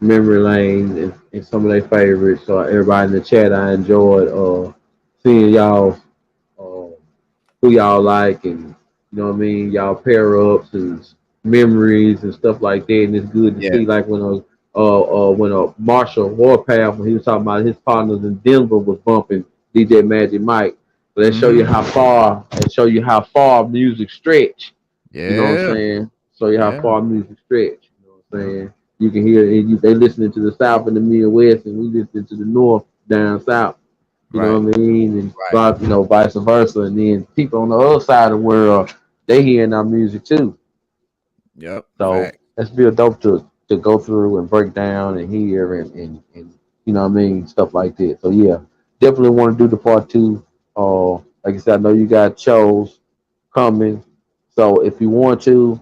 memory lane and some of their favorites. So everybody in the chat, I enjoyed seeing y'all who y'all like and you know what I mean, y'all pair ups and memories and stuff like that. And it's good to Yeah. see like when Marshall Warpath when he was talking about his partners in Denver was bumping DJ Magic Mike. So that show you how far and show you how far music stretch. Yeah. You know what I'm saying? Show you how Yeah. far music stretch. You know what I'm saying? You can hear it. They listening to the South and the Midwest, and we listening to the North down South. You know what I mean? And vice versa. And then people on the other side of the world, they hearing our music too. Yep. So that's real dope to go through and break down and hear and you know what I mean, stuff like that. So yeah, definitely want to do the part two. Like I said, I know you got shows coming. So if you want to,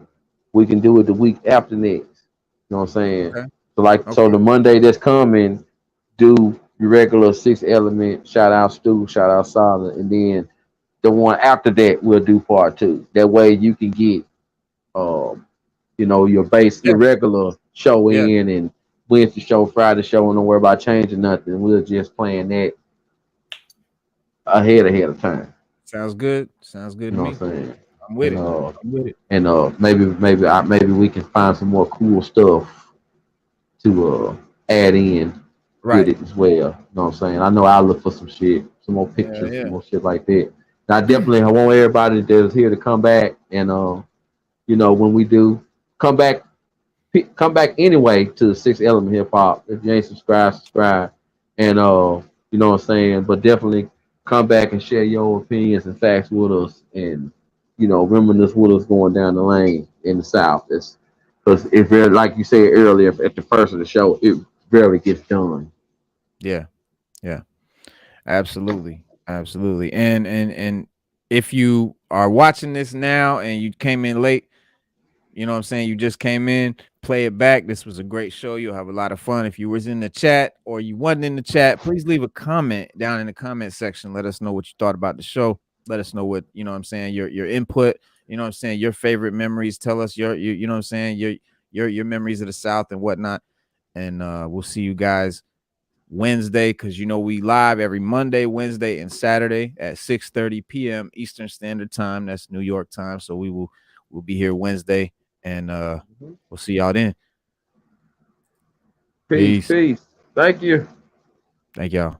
we can do it the week after next. You know what I'm saying? Okay. So the Monday that's coming, do your regular 6 element, shout out Stu, shout out Solid, and then the one after that we'll do part two. That way you can get your regular show in and Wednesday show, Friday show, and don't worry about changing nothing. We'll just plan that ahead of time. Sounds good. Sounds good You to know me. what I'm saying? I'm with it. I'm with it. And maybe we can find some more cool stuff to add in with it as well. You know what I'm saying? I know I'll look for some shit, some more pictures, some more shit like that. And I definitely want everybody that's here to come back and when we do come back anyway to the 6 Element Hip Hop. If you ain't subscribe. And you know what I'm saying? But definitely come back and share your opinions and facts with us and reminisce with us going down the lane in the South. It's because if it, like you said earlier, at the first of the show, it rarely gets done. Yeah. Absolutely. And if you are watching this now and you came in late, you know what I'm saying, you just came in, play it back. This was a great show. You'll have a lot of fun. If you was in the chat or you wasn't in the chat, please leave a comment down in the comment section. Let us know what you thought about the show. Let us know what, you know what I'm saying, your input, you know what I'm saying, your favorite memories. Tell us your you know what I'm saying, your memories of the South and whatnot. And we'll see you guys Wednesday, because we live every Monday, Wednesday, and Saturday at 6:30 p.m. Eastern Standard Time. That's New York time. So we'll be here Wednesday, and we'll see y'all then. Peace. Thank you. Thank y'all.